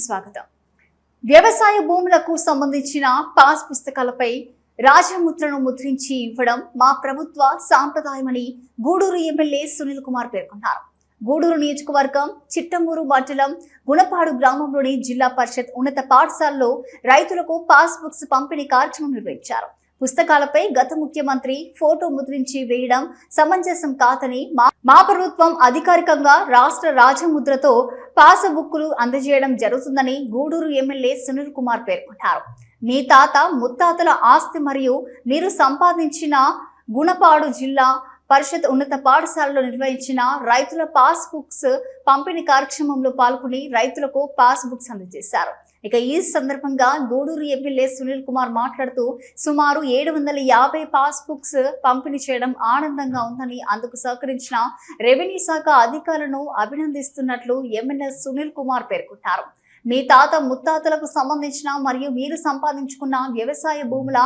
స్వాగతం. వ్యవసాయ భూములకు సంబంధించిన పాస్ పుస్తకాలపై రాజముద్రను ముద్రించి ఇవ్వడం మా ప్రభుత్వ సాంప్రదాయమని గూడూరు ఎమ్మెల్యే సునీల్ కుమార్ పేర్కొన్నారు. గూడూరు నియోజకవర్గం చిట్టమూరు మండలం గుణపాడు గ్రామంలోని జిల్లా పరిషత్ ఉన్నత పాఠశాలలో రైతులకు పాస్ బుక్స్ పంపిణీ కార్యక్రమం నిర్వహించారు. పుస్తకాలపై గత ముఖ్యమంత్రి ఫోటో ముద్రించి వేయడం సమంజసం కాదని మా ప్రభుత్వం అధికారికంగా రాష్ట్ర రాజముద్రతో పాస్ బుక్కులు అందజేయడం జరుగుతుందని గూడూరు ఎమ్మెల్యే సునీల్ కుమార్ పేర్కొన్నారు. మీ తాత ముత్తాతల ఆస్తి మరియు మీరు సంపాదించిన గుణపాడు జిల్లా పరిషత్ ఉన్నత పాఠశాలలో నిర్వహించిన రైతుల పాస్ బుక్స్ పంపిణీ కార్యక్రమంలో పాల్గొని రైతులకు పాస్ బుక్స్ అందజేశారు. ఇక ఈ సందర్భంగా గూడూరు ఎమ్మెల్యే సునీల్ కుమార్ మాట్లాడుతూ సుమారు 750 పాస్ బుక్స్ పంపిణీ చేయడం ఆనందంగా ఉందని, అందుకు సహకరించిన రెవెన్యూ శాఖ అధికారులను అభినందిస్తున్నట్లు ఎమ్మెల్యే సునీల్ కుమార్ పేర్కొన్నారు. మీ తాత ముత్తాతలకు సంబంధించిన మరియు మీరు సంపాదించుకున్న వ్యవసాయ భూముల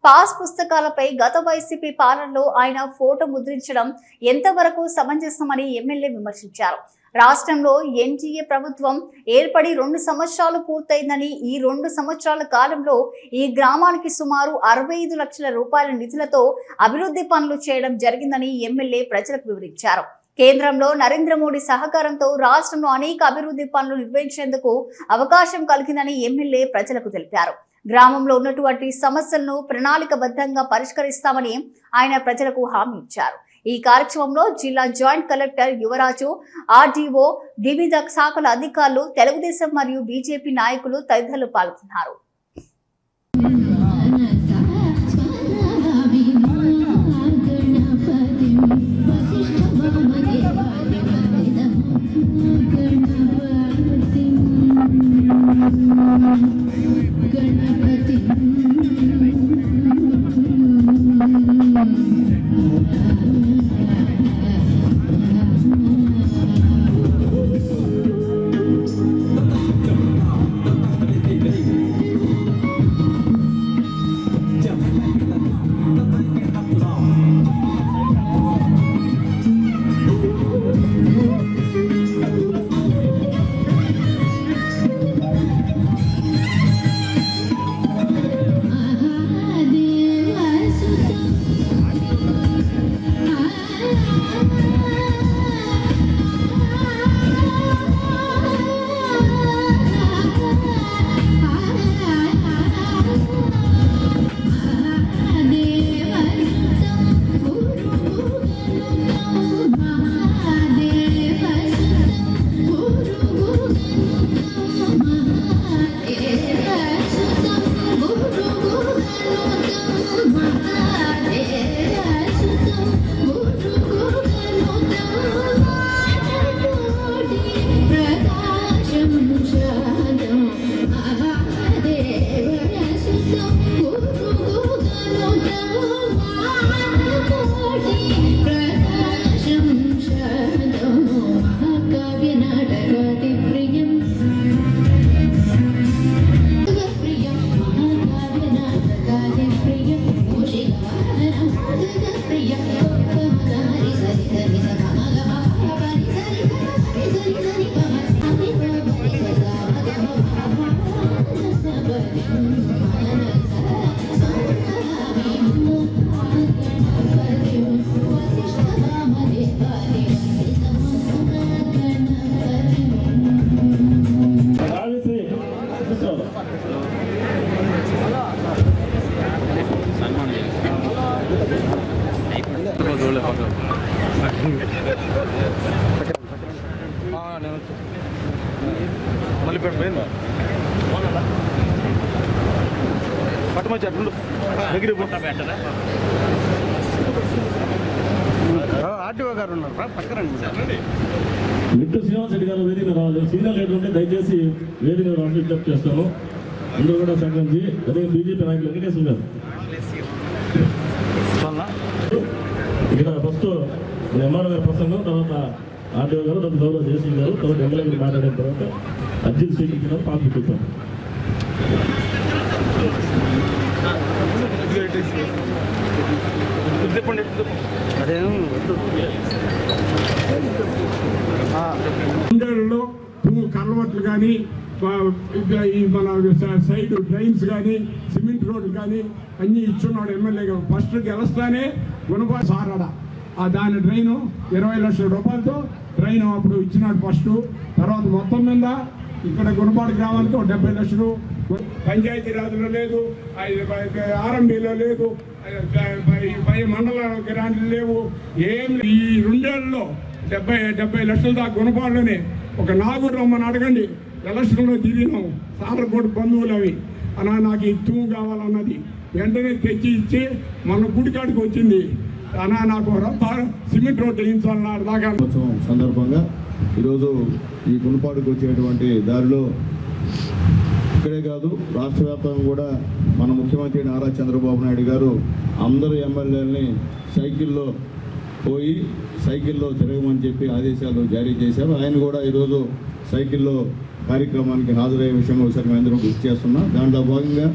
పాస్ పుస్తకాలపై గత వైసీపీ పాలనలో ఆయన ఫోటో ముద్రించడం ఎంతవరకు సమంజసమని ఎమ్మెల్యే విమర్శించారు. రాష్ట్రంలో ఎన్డీఏ ప్రభుత్వం ఏర్పడి 2 సంవత్సరాలు పూర్తయిందని, ఈ 2 సంవత్సరాల కాలంలో ఈ గ్రామానికి సుమారు 65 లక్షల రూపాయల నిధులతో అభివృద్ధి పనులు చేయడం జరిగిందని ఎమ్మెల్యే ప్రజలకు వివరించారు. కేంద్రంలో నరేంద్ర మోడీ సహకారంతో రాష్ట్రంలో అనేక అభివృద్ధి పనులు నిర్వహించేందుకు అవకాశం కలిగిందని ఎమ్మెల్యే ప్రజలకు తెలిపారు. గ్రామంలో ఉన్నటువంటి సమస్యలను ప్రణాళికబద్ధంగా పరిష్కరిస్తామని ఆయన ప్రజలకు హామీ ఇచ్చారు. ఈ కార్యక్రమంలో జిల్లా జాయింట్ కలెక్టర్ యువరాజు, ఆర్డీఓ, వివిధ శాఖల అధికారులు, తెలుగుదేశం మరియు బీజేపీ నాయకులు తదితరులు పాల్గొన్నారు. మిట్టు శ్రీనివాస్ రెడ్డి గారు వేదిక రావాలి. సీనియర్ లీడర్ ఉంటే దయచేసి వేదిక రావాలని విజ్ఞప్తి చేస్తాను. అందరూ కూడా సహకరించి. అదే బీజేపీ నాయకులు వెంకటేశ్వర గారు ఇక్కడ ఫస్ట్ ఎంఆర్ఓ గారి ప్రసంగం, తర్వాత ఆర్డీఓ గారు, తర్వాత గౌరవ జేసీ గారు, తర్వాత ఎమ్మెల్యే గారు మాట్లాడిన తర్వాత అర్జీలు స్వీకరించిన పాస్ పెట్టాం. ఇందులో కల్వర్ట్లు కానీ ఈ మన సైడ్ డ్రైన్స్ కానీ సిమెంట్ రోడ్లు కానీ అన్నీ ఇచ్చున్నాడు ఎమ్మెల్యేగా. ఫస్ట్ గెలుస్తానే గుణపాడు సారాడ దాని డ్రైను 20 లక్షల రూపాయలతో డ్రైన్ అప్పుడు ఇచ్చినాడు ఫస్ట్. తర్వాత మొత్తం మీద ఇక్కడ గుణపాడు గ్రామానికి 70 లక్షలు. పంచాయతీ రాజులో లేదు, ఆర్ఎంబీలో లేదు, పై మండల గ్రాంట్లు లేవు, ఏం. ఈ 2 ఏళ్లలో 70 లక్షల దాకా గుణపాడులోనే. ఒక నాగురు రమ్మని అడగండి, ఎలక్షన్లో తిరిగినాం, సారకోటి బంధువులు అవి అన్నా నాకు ఈ తూము కావాలన్నది వెంటనే తెచ్చి ఇచ్చి మన గుడికాడికి వచ్చింది. అన్నా నాకు సిమెంట్ రోడ్ వేయించాలన్నారు దాకా. సందర్భంగా ఈరోజు ఈ గుణపాడుకు వచ్చేటువంటి దారిలో ఇక్కడే కాదు రాష్ట్ర వ్యాప్తంగా కూడా మన ముఖ్యమంత్రి నారా చంద్రబాబు నాయుడు గారు అందరూ ఎమ్మెల్యేలని సైకిల్లో పోయి సైకిల్లో తిరగమని చెప్పి ఆదేశాలు జారీ చేశారు. ఆయన కూడా ఈరోజు సైకిల్లో కార్యక్రమానికి హాజరయ్యే విషయం ఒకసారి మేము అందరూ గుర్తు చేస్తున్నాం. దాంట్లో భాగంగా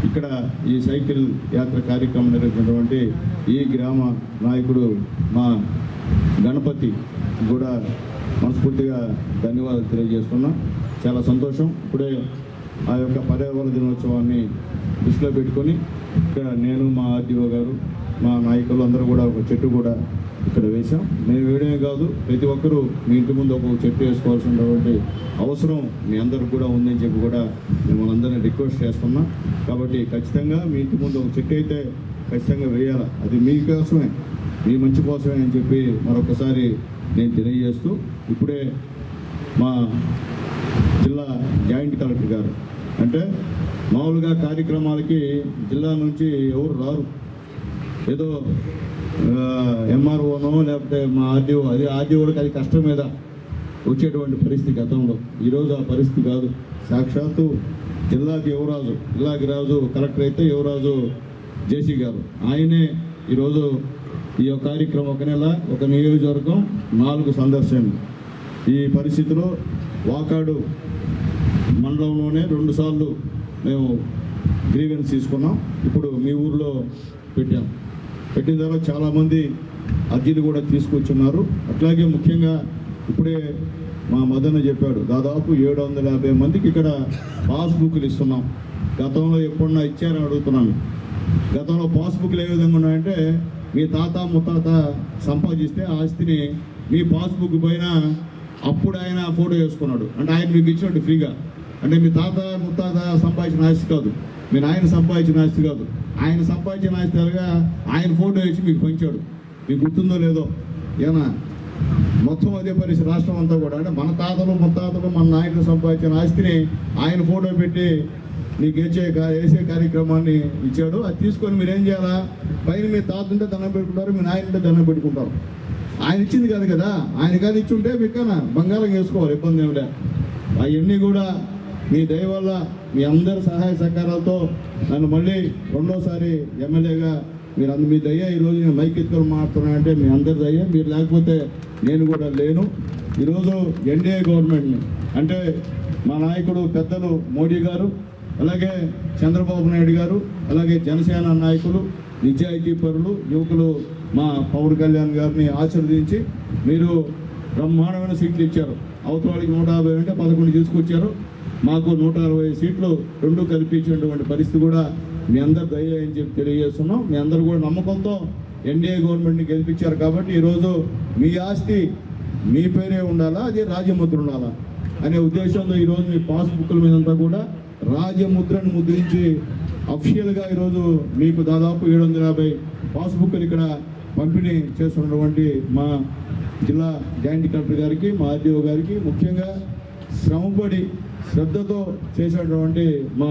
ఇక్కడ ఈ సైకిల్ యాత్ర కార్యక్రమం నిర్వహించినటువంటి ఈ గ్రామ నాయకుడు మా గణపతి కూడా మనస్ఫూర్తిగా ధన్యవాదాలు తెలియజేస్తున్నాం. చాలా సంతోషం. ఇప్పుడే ఆ యొక్క పర్యావరణ దినోత్సవాన్ని దృష్టిలో పెట్టుకొని ఇక్కడ నేను, మా ఆర్డీఓ గారు, మా నాయకులు అందరూ కూడా ఒక చెట్టు కూడా ఇక్కడ వేశాం. మేము వేయడమే కాదు, ప్రతి ఒక్కరూ మీ ఇంటి ముందు ఒక చెట్టు వేసుకోవాల్సినటువంటి అవసరం మీ అందరికి కూడా ఉందని చెప్పి కూడా మిమ్మల్ని అందరినీ రిక్వెస్ట్ చేస్తున్నాం. కాబట్టి ఖచ్చితంగా మీ ఇంటి ముందు ఒక చెట్టు అయితే ఖచ్చితంగా వేయాలి. అది మీకోసమే, మీ మంచి కోసమే అని చెప్పి మరొకసారి నేను తెలియజేస్తూ, ఇప్పుడే మా జిల్లా జాయింట్ కలెక్టర్ గారు, అంటే మామూలుగా కార్యక్రమాలకి జిల్లా నుంచి ఎవరు రారు, ఏదో ఎంఆర్ఓనో లేకపోతే మా ఆర్డీఓ, అది ఆర్డీఓకి అది కష్టం మీద వచ్చేటువంటి పరిస్థితి గతంలో. ఈరోజు ఆ పరిస్థితి కాదు. సాక్షాత్తు జిల్లాకి యువరాజు, జిల్లాకి రాజు కలెక్టర్ అయితే యువరాజు జేసీ గారు, ఆయనే ఈరోజు ఈ యొక్క కార్యక్రమం ఒక నెల ఒక నియోజకవర్గం 4 సందర్శనలు. ఈ పరిస్థితిలో వాకాడు మండలంలోనే 2 సార్లు మేము గ్రీవెన్స్ తీసుకున్నాం. ఇప్పుడు మీ ఊర్లో పెట్టిన తర్వాత చాలామంది అర్జీలు కూడా తీసుకొచ్చున్నారు. అట్లాగే ముఖ్యంగా ఇప్పుడే మా మదన్న చెప్పాడు, దాదాపు 750 మందికి ఇక్కడ పాస్బుక్లు ఇస్తున్నాం. గతంలో ఎప్పుడన్నా ఇచ్చారని అడుగుతున్నాను. గతంలో పాస్బుక్లు ఏ విధంగా ఉన్నాయంటే, మీ తాత ముత్తాత సంపాదిస్తే ఆస్తిని మీ పాస్బుక్ పైన అప్పుడు ఆయన ఫోటో వేసుకున్నాడు, అంటే ఆయన మీకు ఇచ్చినట్టు ఫ్రీగా. అంటే మీ తాత ముత్తాత సంపాదించిన ఆస్తి కాదు, మీ నాయన సంపాదించిన ఆస్తి కాదు, ఆయన సంపాదించిన ఆస్తి అలాగా ఆయన ఫోటో వేసి మీకు పంచాడు. మీకు గుర్తుందో లేదో ఏనా? మొత్తం అదే పరిస్థితి రాష్ట్రం అంతా కూడా. అంటే మన తాతలు ముత్తాతలు మన నాయకులు సంపాదించిన ఆస్తిని ఆయన ఫోటో పెట్టి మీకు వేసే కార్యక్రమాన్ని ఇచ్చాడు. అది తీసుకొని మీరు ఏం చేయాలా? పైన మీ తాత ఉంటే దండం పెట్టుకుంటారు, మీ నాయన ఉంటే దండం పెట్టుకుంటారు. ఆయన ఇచ్చింది కాదు కదా, ఆయన కానీ ఇచ్చుంటే మీకన్నా బంగారం వేసుకోవాలి, ఇబ్బంది ఏమిలే. అవన్నీ కూడా మీ దయ వల్ల, మీ అందరి సహాయ సహకారాలతో నన్ను మళ్ళీ 2వసారి ఎమ్మెల్యేగా మీ దయ ఈరోజు నేను మైక్ ఎత్తుకొని మాట్లాడుతున్నానంటే మీ అందరి దయ. మీరు లేకపోతే నేను కూడా లేను. ఈరోజు ఎన్డీఏ గవర్నమెంట్ని, అంటే మా నాయకుడు పెద్దలు మోడీ గారు, అలాగే చంద్రబాబు నాయుడు గారు, అలాగే జనసేన నాయకులు, నిజాయితీ పరులు, యువకులు మా పవన్ కళ్యాణ్ గారిని ఆశీర్వదించి మీరు బ్రహ్మాండమైన సీట్లు ఇచ్చారు. అవతలకి 150 అంటే 11 తీసుకొచ్చారు. మాకు 160 సీట్లు 2 కల్పించినటువంటి పరిస్థితి కూడా మీ అందరు దయ అని చెప్పి తెలియజేస్తున్నాం. మీ అందరూ కూడా నమ్మకంతో ఎన్డీఏ గవర్నమెంట్ని గెలిపించారు. కాబట్టి ఈరోజు మీ ఆస్తి మీ పేరే ఉండాలా, అది రాజముద్ర ఉండాలా అనే ఉద్దేశంతో ఈరోజు మీ పాస్బుక్ల మీదంతా కూడా రాజముద్రను ముద్రించి అఫిషియల్గా ఈరోజు మీకు దాదాపు 750 పాస్బుక్లు ఇక్కడ పంపిణీ చేస్తున్నటువంటి మా జిల్లా జాయింట్ కలెక్టర్ గారికి, మా ఆర్డీఓ గారికి, ముఖ్యంగా శ్రమపడి శ్రద్ధతో చేసేటువంటి మా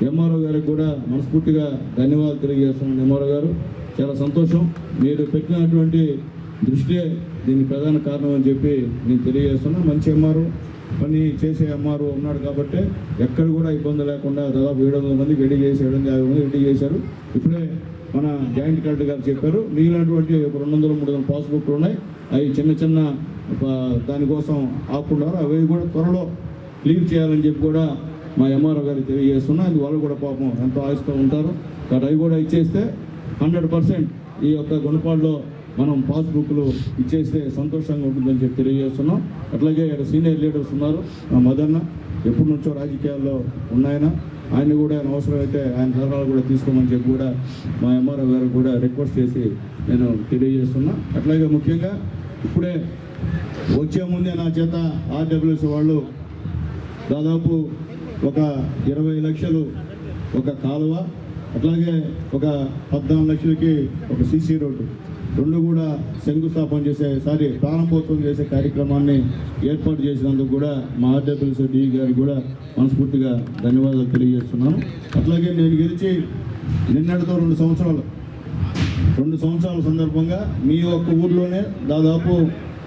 ఎంఆర్ఓ గారికి కూడా మనస్ఫూర్తిగా ధన్యవాదాలు తెలియజేస్తున్నాను. ఎంఆర్ఓ గారు, చాలా సంతోషం. మీరు పెట్టినటువంటి దృష్టియే దీనికి ప్రధాన కారణం అని చెప్పి నేను తెలియజేస్తున్నాను. మంచి ఎంఆర్ఓ, పని చేసే ఎంఆర్ఓ ఉన్నాడు కాబట్టి ఎక్కడ కూడా ఇబ్బంది లేకుండా దాదాపు 700 మందికి రెడీ చేసి 750 మంది రెడీ చేశారు. ఇప్పుడే మన జాయింట్ కలెక్టర్ గారు చెప్పారు, మిగిలినటువంటి 200-300 పాస్బుక్లు ఉన్నాయి. అవి చిన్న దానికోసం ఆపుకున్నారు. అవి కూడా త్వరలో క్లియర్ చేయాలని చెప్పి కూడా మా ఎంఆర్ఓ గారికి తెలియజేస్తున్నా. అది వాళ్ళు కూడా పాపం ఎంతో ఆశతో ఉంటారు. కాబట్టి అవి కూడా ఇచ్చేస్తే 100% ఈ యొక్క గుణపాడులో మనం పాస్బుక్లు ఇచ్చేస్తే సంతోషంగా ఉంటుందని చెప్పి తెలియజేస్తున్నాం. అట్లాగే ఇక్కడ సీనియర్ లీడర్స్ ఉన్నారు, మా మదన్న ఎప్పటి నుంచో రాజకీయాల్లో ఉన్నాయన, ఆయన కూడా ఆయన అవసరమైతే ఆయన సలహాలు కూడా తీసుకోమని చెప్పి కూడా మా ఎంఆర్ఓ గారు కూడా రిక్వెస్ట్ చేసి నేను తెలియజేస్తున్నా. అట్లాగే ముఖ్యంగా ఇప్పుడే వచ్చే ముందే నా చేత ఆర్డబ్ల్యూఎస్ వాళ్ళు దాదాపు ఒక 20 లక్షలు ఒక కాలువ, అట్లాగే ఒక 14 లక్షలకి ఒక సీసీ రోడ్డు, రెండు కూడా శంకుస్థాపన ప్రారంభోత్సవం చేసే కార్యక్రమాన్ని ఏర్పాటు చేసినందుకు కూడా మా ఆర్డబ్ల్యూఎస్ డి గారికి కూడా మనస్ఫూర్తిగా ధన్యవాదాలు తెలియజేస్తున్నాను. అట్లాగే నేను గెలిచి నిన్నటితో 2 సంవత్సరాల సందర్భంగా మీ యొక్క ఊర్లోనే దాదాపు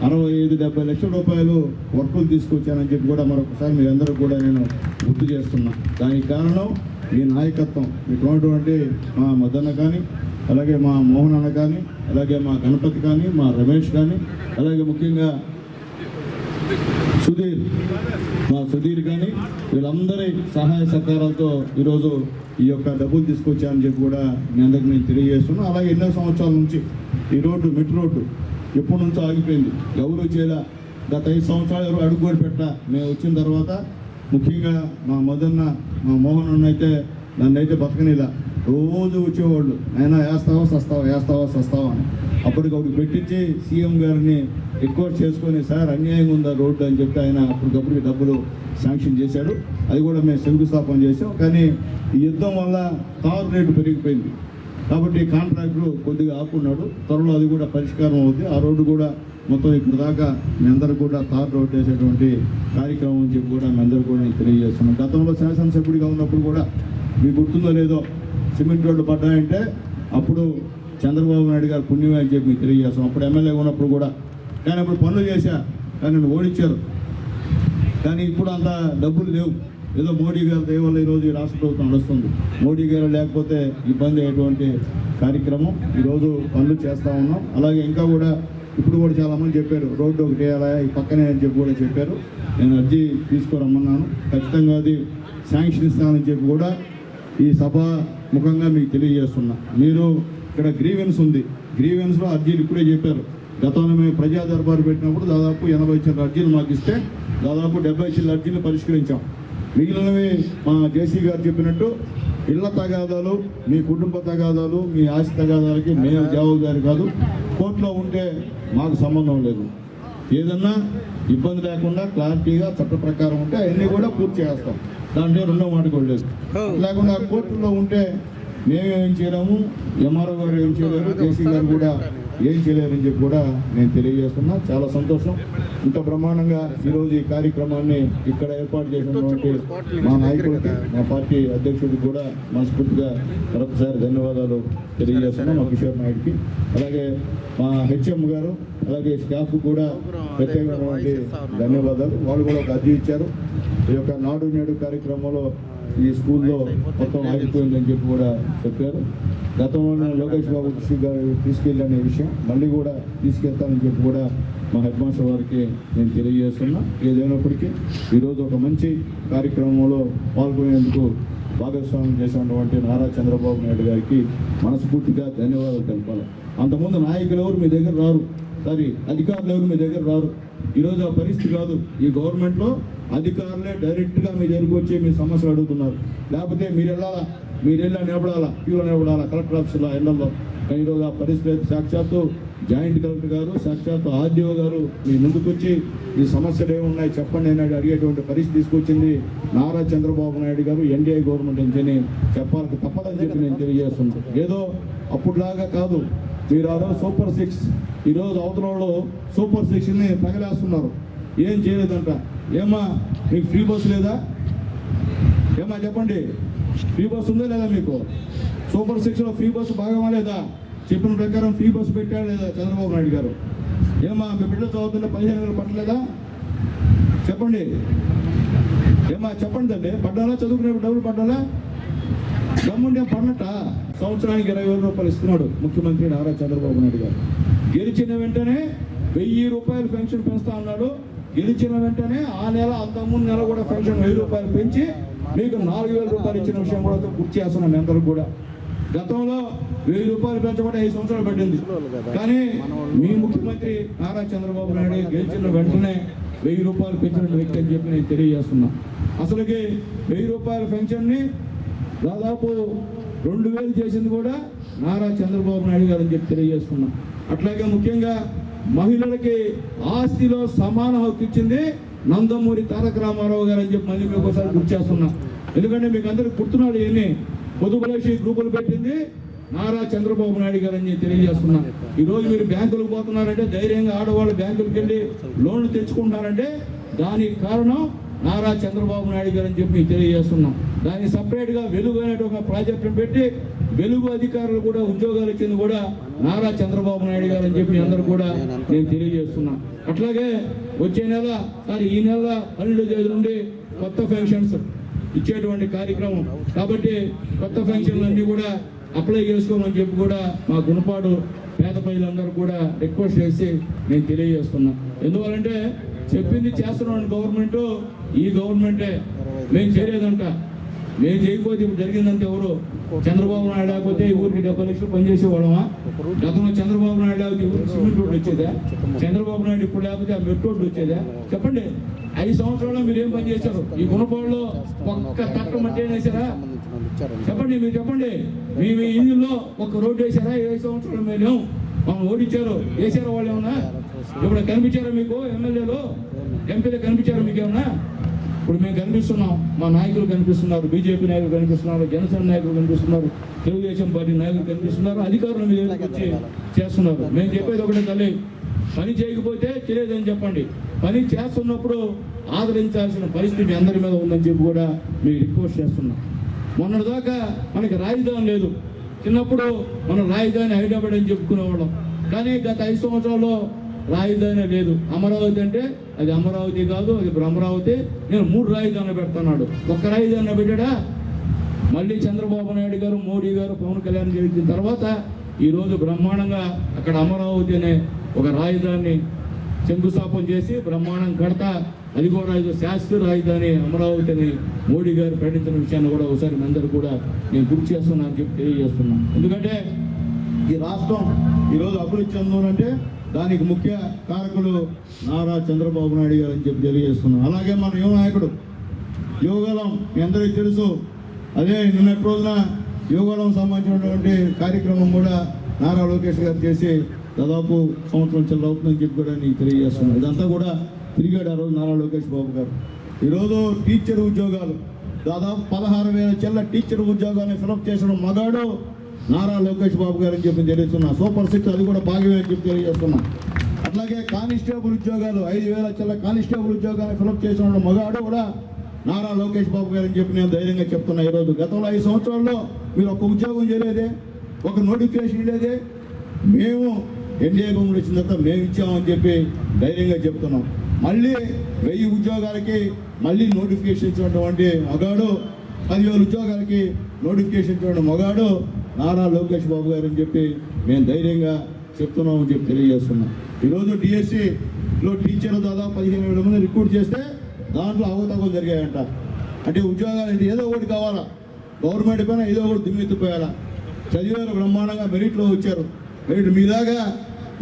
65-70 లక్షల రూపాయలు వర్కులు తీసుకొచ్చానని చెప్పి కూడా మరొకసారి మీ అందరూ కూడా నేను గుర్తు చేస్తున్నా. దానికి కారణం మీ నాయకత్వం. మీకు ఉన్నటువంటి మా మదన్న కానీ, అలాగే మా మోహన్ అన్న కానీ, అలాగే మా గణపతి కానీ, మా రమేష్ కానీ, అలాగే ముఖ్యంగా సుధీర్ కానీ, వీళ్ళందరి సహాయ సహకారాలతో ఈరోజు ఈ యొక్క డబ్బులు తీసుకొచ్చానని చెప్పి కూడా మీ అందరికి నేను తెలియజేస్తున్నాను. అలాగే ఎన్నో సంవత్సరాల నుంచి ఈ రోడ్డు మిట్ రోడ్డు ఎప్పటి నుంచో ఆగిపోయింది, ఎవరు చేయలే. గత 5 సంవత్సరాలు ఎవరు అడుగు కూడా పెట్ట. మేము వచ్చిన తర్వాత ముఖ్యంగా మా మదన్న, మా మోహన్ అన్న అయితే నన్నైతే బతకనిలా. రోజు వచ్చేవాళ్ళు, అయినా వేస్తావా అని. అప్పటికప్పుడు పెట్టించి సీఎం గారిని రిక్వెస్ట్ చేసుకొని, సార్ అన్యాయంగా ఉందా రోడ్డు అని చెప్పి ఆయన అప్పటికప్పుడు డబ్బులు శాంక్షన్ చేశాడు. అది కూడా మేము శంకుస్థాపన చేసాం. కానీ ఈ యుద్ధం వల్ల తారు రేటు పెరిగిపోయింది కాబట్టి కాంట్రాక్టర్ కొద్దిగా ఆపుకున్నాడు. త్వరలో అది కూడా పరిష్కారం అవుతుంది. ఆ రోడ్డు కూడా మొత్తం ఇప్పుడు దాకా మీ అందరూ కూడా తార్ రోడ్డు వేసేటువంటి కార్యక్రమం అని చెప్పి కూడా మీ అందరూ కూడా నేను తెలియజేస్తున్నాను. గతంలో శాసనసభ్యుడిగా ఉన్నప్పుడు కూడా మీకు గుర్తుందో లేదో, సిమెంట్ రోడ్డు పడ్డాయంటే అప్పుడు చంద్రబాబు నాయుడు గారు పుణ్యమే అని చెప్పి మీకు తెలియజేస్తాం. అప్పుడు ఎమ్మెల్యేగా ఉన్నప్పుడు కూడా. కానీ అప్పుడు పనులు చేశా, కానీ నన్ను ఓడించారు. కానీ ఇప్పుడు అంత డబ్బులు లేవు. ఏదో మోడీ గారి దయ వల్ల ఈరోజు ఈ రాష్ట్ర ప్రభుత్వం నడుస్తుంది. మోడీ గారు లేకపోతే ఇబ్బంది అయ్యేటువంటి కార్యక్రమం ఈరోజు పనులు చేస్తూ ఉన్నాం. అలాగే ఇంకా కూడా ఇప్పుడు కూడా చాలామంది చెప్పారు రోడ్డు ఒకటి వేయాలా ఈ పక్కనే అని చెప్పి కూడా చెప్పారు. నేను అర్జీ తీసుకురమ్మన్నాను, ఖచ్చితంగా అది శాంక్షన్ ఇస్తానని చెప్పి కూడా ఈ సభ ముఖంగా మీకు తెలియజేస్తున్నా. మీరు ఇక్కడ గ్రీవెన్స్ ఉంది, గ్రీవెన్స్లో అర్జీలు ఇప్పుడే చెప్పారు. గతంలో మేము ప్రజా దర్బారు పెట్టినప్పుడు దాదాపు 80 చిల్లర అర్జీలు మాకు ఇస్తే దాదాపు 70 చిల్లర అర్జీలు పరిష్కరించాం. మిగిలినవి మా జేసీ గారు చెప్పినట్టు ఇళ్ల తగాదాలు, మీ కుటుంబ తగాదాలు, మీ ఆస్తి తగాదాలకి మేము జవాబుదారి కాదు. కోర్టులో ఉంటే మాకు సంబంధం లేదు. ఏదన్నా ఇబ్బంది లేకుండా క్లారిటీగా చట్ట ప్రకారం ఉంటే అవన్నీ కూడా పూర్తి చేస్తాం. దాంట్లో రెండో మాట కూడా లేదు. లేకుండా కోర్టులో ఉంటే మేమేం చేయలేము, ఎంఆర్ఓ గారు ఏం చేయలేరు, జేసీ గారు కూడా ఏం చేయలేరని చెప్పి కూడా నేను తెలియజేస్తున్నా. చాలా సంతోషం. ఇంత బ్రహ్మాండంగా ఈరోజు ఈ కార్యక్రమాన్ని ఇక్కడ ఏర్పాటు చేసినటువంటి మా నాయకులకి, మా పార్టీ అధ్యక్షుడికి కూడా మనస్ఫూర్తిగా మరొకసారి ధన్యవాదాలు తెలియజేస్తున్నాం. మా కిషోర్ నాయుడికి, అలాగే మా హెచ్ఎం గారు, అలాగే స్టాఫ్ కూడా ప్రత్యేకమైనటువంటి ధన్యవాదాలు. వాళ్ళు కూడా ఒక అర్జీ ఇచ్చారు. ఈ యొక్క నాడు నేడు కార్యక్రమంలో ఈ స్కూల్లో మొత్తం ఆగిపోయిందని చెప్పి కూడా చెప్పారు. గతంలో లోకేష్ బాబు కృషి గారు తీసుకెళ్ళనే విషయం మళ్ళీ కూడా తీసుకెళ్తానని చెప్పి కూడా మా హెడ్ మాస్టర్ వారికి నేను తెలియజేస్తున్నా. ఏదైనప్పటికీ ఈరోజు ఒక మంచి కార్యక్రమంలో పాల్గొనేందుకు భాగస్వామ్యం చేసినటువంటి నారా చంద్రబాబు నాయుడు గారికి మనస్ఫూర్తిగా ధన్యవాదాలు తెలపాలి. అంతకుముందు నాయకులు ఎవరు మీ దగ్గర రారు, అధికారులు ఎవరు మీ దగ్గర రారు. ఈరోజు ఆ పరిస్థితి కాదు. ఈ గవర్నమెంట్లో అధికారులే డైరెక్ట్గా మీ దగ్గరకు వచ్చి మీ సమస్యలు అడుగుతున్నారు. లేకపోతే మీరు వెళ్ళా నిలబడాలా, క్యూలో నిలబడాలా కలెక్టర్ ఆఫీసులో ఎండల్లో. కానీ ఈరోజు ఆ పరిస్థితి సాక్షాత్తు జాయింట్ కలెక్టర్ గారు, సాక్షాత్తు ఆర్డీఓ గారు మీ ముందుకు వచ్చి ఈ సమస్యలు ఏమున్నాయి చెప్పండి అని అడిగేటువంటి పరిస్థితి తీసుకొచ్చింది నారా చంద్రబాబు నాయుడు గారు, ఎన్డీఏ గవర్నమెంట్ అని చెప్పాలి తప్పదని చెప్పి నేను తెలియజేస్తున్నాను. ఏదో అప్పుడులాగా కాదు. మీరు ఆ రోజు సూపర్ 6, ఈరోజు అవతల వాళ్ళు సూపర్ 6ని తగలేస్తున్నారు. ఏం చేయలేదంట. ఏమా మీకు ఫ్రీ బస్సు లేదా? ఏమా చెప్పండి, ఫ్రీ బస్సు ఉందా లేదా మీకు? సూపర్ 6లో ఫ్రీ బస్సు భాగమా లేదా? చెప్పిన ప్రకారం ఫ్రీ బస్సు పెట్టాడు లేదా చంద్రబాబు నాయుడు గారు? ఏమా మీ బిడ్డలు చదువుతుంటే 15,000 పట్టలేదా? చెప్పండి. ఏమా చెప్పండి అండి, పడ్డాలా? చదువుకునే డబ్బులు పడ్డాలా? గమ్ముంటే పడినట్ట. సంవత్సరానికి 20,000 రూపాయలు ఇస్తున్నాడు ముఖ్యమంత్రి నారా చంద్రబాబు నాయుడు గారు. గెలిచిన వెంటనే 1,000 రూపాయలు పెన్షన్ పెంచుతా అన్నాడు. గెలిచిన వెంటనే ఆ నెల అంతకుముందు నెల కూడా పెన్షన్ 1,000 రూపాయలు పెంచి మీకు 4,000 రూపాయలు ఇచ్చిన విషయం కూడా గుర్తు చేస్తున్నాను. అందరూ కూడా గతంలో 1000 రూపాయలు పెంచబడి 5 సంవత్సరాలు పట్టింది. కానీ మీ ముఖ్యమంత్రి నారా చంద్రబాబు నాయుడు గెలిచిన వెంటనే 1000 రూపాయలు పెంచిన వ్యక్తి అని చెప్పి నేను తెలియజేస్తున్నా. అసలుకి 1000 రూపాయల పెన్షన్ని దాదాపు 2000 చేసింది కూడా నారా చంద్రబాబు నాయుడు గారు అని చెప్పి తెలియజేస్తున్నా. అట్లాగే ముఖ్యంగా మహిళలకి ఆస్తిలో సమాన హక్కు ఇచ్చింది నందమూరి తారక రామారావు గారు అని చెప్పి మళ్ళీ మీకు ఒకసారి గుర్తు చేస్తున్నా. ఎందుకంటే మీకు అందరికి గుర్తున్నాడు, ఎన్ని పొదుపులేసి గ్రూపులు పెట్టింది నారా చంద్రబాబు నాయుడు గారు అని తెలియజేస్తున్నా. ఈరోజు మీరు బ్యాంకులకు పోతున్నారంటే, ధైర్యంగా ఆడవాళ్ళు బ్యాంకులకు వెళ్ళి లోన్లు తెచ్చుకుంటున్నారంటే దానికి కారణం నారా చంద్రబాబు నాయుడు గారు అని చెప్పి మీకు తెలియజేస్తున్నాం. దానికి సపరేట్గా వెలుగు అనే ఒక ప్రాజెక్టును పెట్టి వెలుగు అధికారులు కూడా ఉద్యోగాలు ఇచ్చింది కూడా నారా చంద్రబాబు నాయుడు గారు అని చెప్పి అందరూ కూడా నేను తెలియజేస్తున్నా. అట్లాగే వచ్చే నెల ఈ నెల 12వ తేదీ నుండి కొత్త పెన్షన్స్ ఇచ్చేటువంటి కార్యక్రమం కాబట్టి కొత్త పెన్షన్లన్నీ కూడా అప్లై చేసుకోమని చెప్పి కూడా మా గుణపాడు పేద ప్రజలందరూ కూడా రిక్వెస్ట్ చేసి నేను తెలియజేస్తున్నా. ఎందువల్లంటే చెప్పింది చేస్తున్నాం గవర్నమెంట్, ఈ గవర్నమెంటే మేము చేయలేదంట. మేము చేయకపోతే ఇప్పుడు జరిగిందంటే ఎవరు? చంద్రబాబు నాయుడు లేకపోతే ఈ ఊరికి 70 లక్షలు పనిచేసేవాళ్ళమా? గతంలో చంద్రబాబు నాయుడు లేకపోతే ఈ ఊరికి సిమెంట్ రోడ్డు వచ్చేదా? చంద్రబాబు నాయుడు ఇప్పుడు లేకపోతే ఆ మెట్రో రోడ్డు వచ్చేదా? చెప్పండి. 5 సంవత్సరాల్లో మీరు ఏం పని చేశారు? ఈ గుణపాడులో ఒక్క తట్ట మట్టి వేసారా? చెప్పండి, మీరు చెప్పండి. మీ ఇందులో ఒక రోడ్డు వేసారా? 7 సంవత్సరాలు మేము మమ్మల్ని ఓడించారు, వేసారా? వాళ్ళు ఏమన్నా ఇప్పుడు కనిపించారా మీకు? ఎమ్మెల్యేలు ఎంపీలు కనిపించారా మీకు ఏమన్నా? ఇప్పుడు మేము కనిపిస్తున్నాం, మా నాయకులు కనిపిస్తున్నారు, బీజేపీ నాయకులు కనిపిస్తున్నారు, జనసేన నాయకులు కనిపిస్తున్నారు, తెలుగుదేశం పార్టీ నాయకులు కనిపిస్తున్నారు, అధికారులు మీద వచ్చి చేస్తున్నారు. మేము చెప్పేది ఒకటే తల్లి, పని చేయకపోతే తెలియదని చెప్పండి. పని చేస్తున్నప్పుడు ఆదరించాల్సిన పరిస్థితి మీ అందరి మీద ఉందని చెప్పి కూడా మీకు రిక్వెస్ట్ చేస్తున్నాం. మొన్నటిదాకా మనకి రాజధాని లేదు. చిన్నప్పుడు మనం రాజధాని హైదరాబాద్ అని చెప్పుకునేవాళ్ళం. కానీ గత 5 సంవత్సరాల్లో రాజధాని లేదు. అమరావతి అంటే అది అమరావతి కాదు, అది భ్రమరావతి. నేను 3 రాజధానులు పెడుతున్నాడు. ఒక్క రాజధాని పెట్టాడా? మళ్ళీ చంద్రబాబు నాయుడు గారు, మోడీ గారు, పవన్ కళ్యాణ్ గెలిచిన తర్వాత ఈరోజు బ్రహ్మాండంగా అక్కడ అమరావతి అనే ఒక రాజధానిని శంకుస్థాపన చేసి బ్రహ్మాండం కడతా, అది కూడా శాశ్వత రాజధాని అమరావతి అని మోడీ గారు ప్రకటించిన విషయాన్ని కూడా ఒకసారి మీ అందరూ కూడా నేను గుర్తు చేస్తున్నా అని చెప్పి తెలియజేస్తున్నాను. ఎందుకంటే ఈ రాష్ట్రం ఈరోజు అభివృద్ధి చెందాలంటే దానికి ముఖ్య కారకులు నారా చంద్రబాబు నాయుడు గారు అని చెప్పి తెలియజేస్తున్నాం. అలాగే మన యువ నాయకుడు యువగలం మీ అందరికీ తెలుసు. అదే నిన్నటి రోజున యువగలం సంబంధించినటువంటి కార్యక్రమం కూడా నారా లోకేష్ గారు చేసి దాదాపు సంవత్సరం చిల్లర అవుతుందని చెప్పి కూడా నీకు తెలియజేస్తున్నాను. ఇదంతా కూడా తిరిగాడు ఆ రోజు నారా లోకేష్ బాబు గారు. ఈరోజు టీచర్ ఉద్యోగాలు దాదాపు 16,000 చిల్లర టీచర్ ఉద్యోగాన్ని ఫిలప్ చేసిన మగాడు నారా లోకేష్ బాబు గారు అని చెప్పి తెలియజేస్తున్నా. సూపర్ 6 అది కూడా భాగమే అని చెప్పి తెలియజేస్తున్నా. అట్లాగే కానిస్టేబుల్ ఉద్యోగాలు 5,000 చిల్లర కానిస్టేబుల్ ఉద్యోగాన్ని ఫిలప్ చేసిన మగాడు కూడా నారా లోకేష్ బాబు గారు అని చెప్పి నేను ధైర్యంగా చెప్తున్నా. ఈరోజు గతంలో 5 సంవత్సరాల్లో మీరు ఒక ఉద్యోగం చేయలేదే, ఒక నోటిఫికేషన్ లేదే. మేము ఎన్డీఏ గవర్నమెంట్ వచ్చిన తర్వాత మేము ఇచ్చామని చెప్పి ధైర్యంగా చెప్తున్నాం. మళ్ళీ 1000 ఉద్యోగాలకి మళ్ళీ నోటిఫికేషన్ ఇచ్చినటువంటి మగాడు, 10,000 ఉద్యోగాలకి నోటిఫికేషన్ ఇచ్చినటువంటి మగాడు నారా లోకేష్ బాబు గారు అని చెప్పి మేము ధైర్యంగా చెప్తున్నామని చెప్పి తెలియజేస్తున్నాం. ఈరోజు డిఎస్సిలో టీచర్లు దాదాపు 15,000 మంది రిక్రూట్ చేస్తే దాంట్లో అవకతవకలు జరిగాయంట. అంటే ఉద్యోగాలు అంటే ఏదో ఒకటి కావాలా, గవర్నమెంట్ పైన ఏదో ఒకటి దిమ్మెత్తిపోయాలా. చదివారు, బ్రహ్మాండంగా మెరిట్లో వచ్చారు. మెరిట్ మీలాగా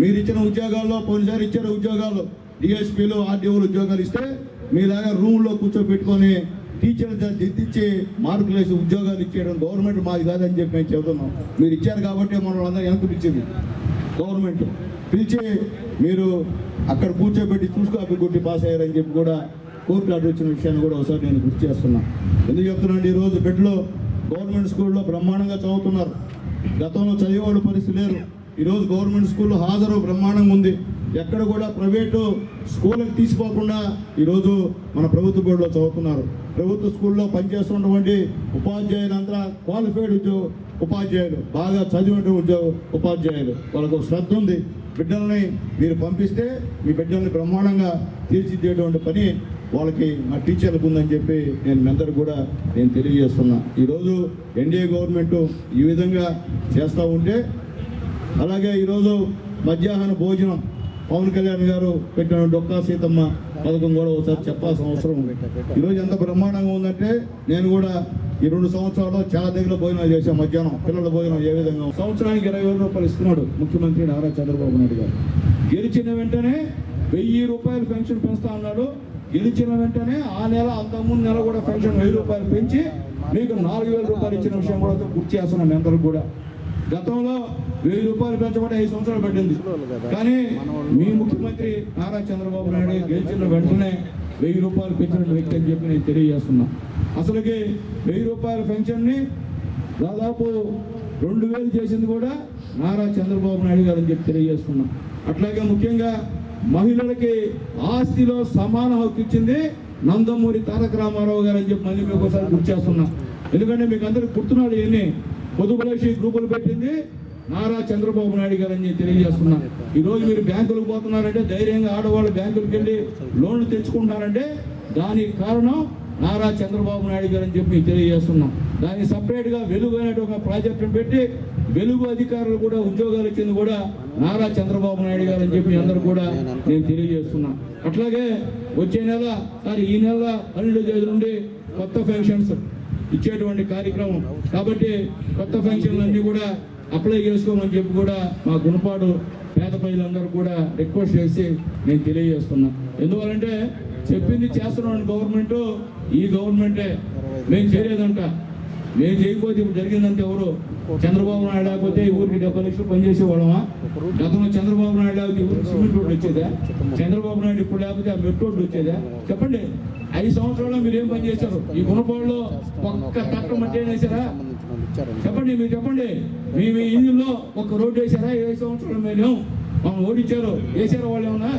మీరు ఇచ్చిన ఉద్యోగాల్లో పోయినసారి ఇచ్చారు ఉద్యోగాలు, డిఎస్పీలు ఆర్డీఓలు ఉద్యోగాలు ఇస్తే మీలాగా రూమ్లో కూర్చోబెట్టుకొని టీచర్లు దిద్దిచ్చి మార్కులు వేసి ఉద్యోగాలు ఇచ్చేయడం గవర్నమెంట్ మాది కాదని చెప్పి మేము చెబుతున్నాం. మీరు ఇచ్చారు కాబట్టి మనం అందరూ వెనక్కి పిలిచింది గవర్నమెంట్. పిలిచి మీరు అక్కడ కూర్చోబెట్టి చూసుకోపి కొట్టి పాస్ అయ్యారని చెప్పి కూడా కోర్టు ఆర్డర్ వచ్చిన విషయాన్ని కూడా ఒకసారి నేను గుర్తు చేస్తున్నా. ఎందుకు చెప్తున్నాను? ఈరోజు బిడ్డలు గవర్నమెంట్ స్కూల్లో బ్రహ్మాండంగా చదువుతున్నారు. గతంలో చదివేవాడు పరిస్థితి లేరు. ఈరోజు గవర్నమెంట్ స్కూల్లో హాజరు బ్రహ్మాండంగా ఉంది. ఎక్కడ కూడా ప్రైవేటు స్కూళ్ళకి తీసిపోకుండా ఈరోజు మన ప్రభుత్వ బోర్డులో చదువుతున్నారు. ప్రభుత్వ స్కూల్లో పనిచేస్తున్నటువంటి ఉపాధ్యాయులంతా క్వాలిఫైడ్ ఉపాధ్యాయులు, బాగా చదివినటువంటి ఉపాధ్యాయులు. వాళ్ళకు శ్రద్ధ ఉంది. బిడ్డల్ని మీరు పంపిస్తే మీ బిడ్డల్ని బ్రహ్మాండంగా తీర్చిదిద్దేటువంటి పని వాళ్ళకి మా టీచర్లకు ఉందని చెప్పి నేను మీ అందరూ కూడా నేను తెలియజేస్తున్నా. ఈరోజు ఎన్డీఏ గవర్నమెంట్ ఈ విధంగా చేస్తూ ఉంటే, అలాగే ఈరోజు మధ్యాహ్న భోజనం పవన్ కళ్యాణ్ గారు పెట్టిన డొక్కా సీతమ్మ పథకం కూడా ఒకసారి చెప్పాల్సిన అవసరం ఉంది. ఈరోజు ఎంత బ్రహ్మాండంగా ఉందంటే నేను కూడా ఈ 2 సంవత్సరాల్లో చాలా దగ్గర భోజనాలు చేశాం. మధ్యాహ్నం పిల్లల భోజనం ఏ విధంగా సంవత్సరానికి 20,000 రూపాయలు ఇస్తున్నాడు ముఖ్యమంత్రి నారా చంద్రబాబు నాయుడు గారు. గెలిచిన వెంటనే 1000 రూపాయలు పెన్షన్ పెంచుతా అన్నాడు. గెలిచిన వెంటనే ఆ నెల అంతకుముందు నెల కూడా పెన్షన్ 1000 రూపాయలు పెంచి మీకు 4,000 రూపాయలు ఇచ్చిన విషయం కూడా గుర్తు చేస్తున్నాం అందరూ కూడా. గతంలో 1000 రూపాయలు పెంచబడి 5 సంవత్సరాలు పట్టింది. కానీ మీ ముఖ్యమంత్రి నారా చంద్రబాబు నాయుడు గెలిచిన వెంటనే 1000 రూపాయలు పెంచిన వ్యక్తి అని చెప్పి నేను తెలియజేస్తున్నా. అసలుకి 1000 రూపాయల పెన్షన్ని దాదాపు 2,000 చేసింది కూడా నారా చంద్రబాబు నాయుడు గారు అని చెప్పి తెలియజేస్తున్నా. అట్లాగే ముఖ్యంగా మహిళలకి ఆస్తిలో సమాన హక్కు ఇచ్చింది నందమూరి తారక రామారావు గారు అని చెప్పి మళ్ళీ మీకు ఒకసారి గుర్తు చేస్తున్నా. ఎందుకంటే మీకు అందరికి గుర్తున్నాడు ఎన్ని పొదుపులేసి గ్రూపులు పెట్టింది నారా చంద్రబాబు నాయుడు గారు అని తెలియజేస్తున్నా. ఈరోజు మీరు బ్యాంకులకు పోతున్నారంటే, ధైర్యంగా ఆడవాళ్ళు బ్యాంకులకు వెళ్ళి లోన్లు తెచ్చుకుంటున్నారంటే దానికి కారణం నారా చంద్రబాబు నాయుడు గారు అని చెప్పి మీకు తెలియజేస్తున్నాం. దానికి సపరేట్గా వెలుగు అనే ఒక ప్రాజెక్టును పెట్టి వెలుగు అధికారులు కూడా ఉద్యోగాలు ఇచ్చింది కూడా నారా చంద్రబాబు నాయుడు గారు అని చెప్పి అందరూ కూడా నేను తెలియజేస్తున్నా. అట్లాగే వచ్చే నెల ఈ నెల 12వ తేదీ నుండి కొత్త పెన్షన్స్ ఇచ్చేటువంటి కార్యక్రమం కాబట్టి కొత్త పెన్షన్లన్నీ కూడా అప్లై చేసుకోమని చెప్పి కూడా మా గుణపాడు పేద ప్రజలందరూ కూడా రిక్వెస్ట్ చేసి నేను తెలియజేస్తున్నా. ఎందువల్లంటే చెప్పింది చేస్తున్నాం గవర్నమెంట్, ఈ గవర్నమెంటే మేము చేయలేదంట. మేము చేయకపోతే ఇప్పుడు జరిగిందంటే ఎవరు? చంద్రబాబు నాయుడు లేకపోతే ఈ ఊరికి 70 లక్షలు పనిచేసేవాళ్ళమా? గతంలో చంద్రబాబు నాయుడు లేకపోతే ఈ ఊరికి సిమెంట్ రోడ్డు వచ్చేదా? చంద్రబాబు నాయుడు ఇప్పుడు లేకపోతే ఆ మెట్రో రోడ్డు వచ్చేదా? చెప్పండి. 5 సంవత్సరాల్లో మీరు ఏం పని చేశారు? ఈ గుణపాడులో ఒక్క తట్టం అంటే వేసారా? చెప్పండి, మీరు చెప్పండి. మీ ఇందులో ఒక రోడ్డు వేసారా? 7 సంవత్సరాలు మేము మమ్మల్ని ఓడించారు, వేసారా? వాళ్ళు ఏమన్నా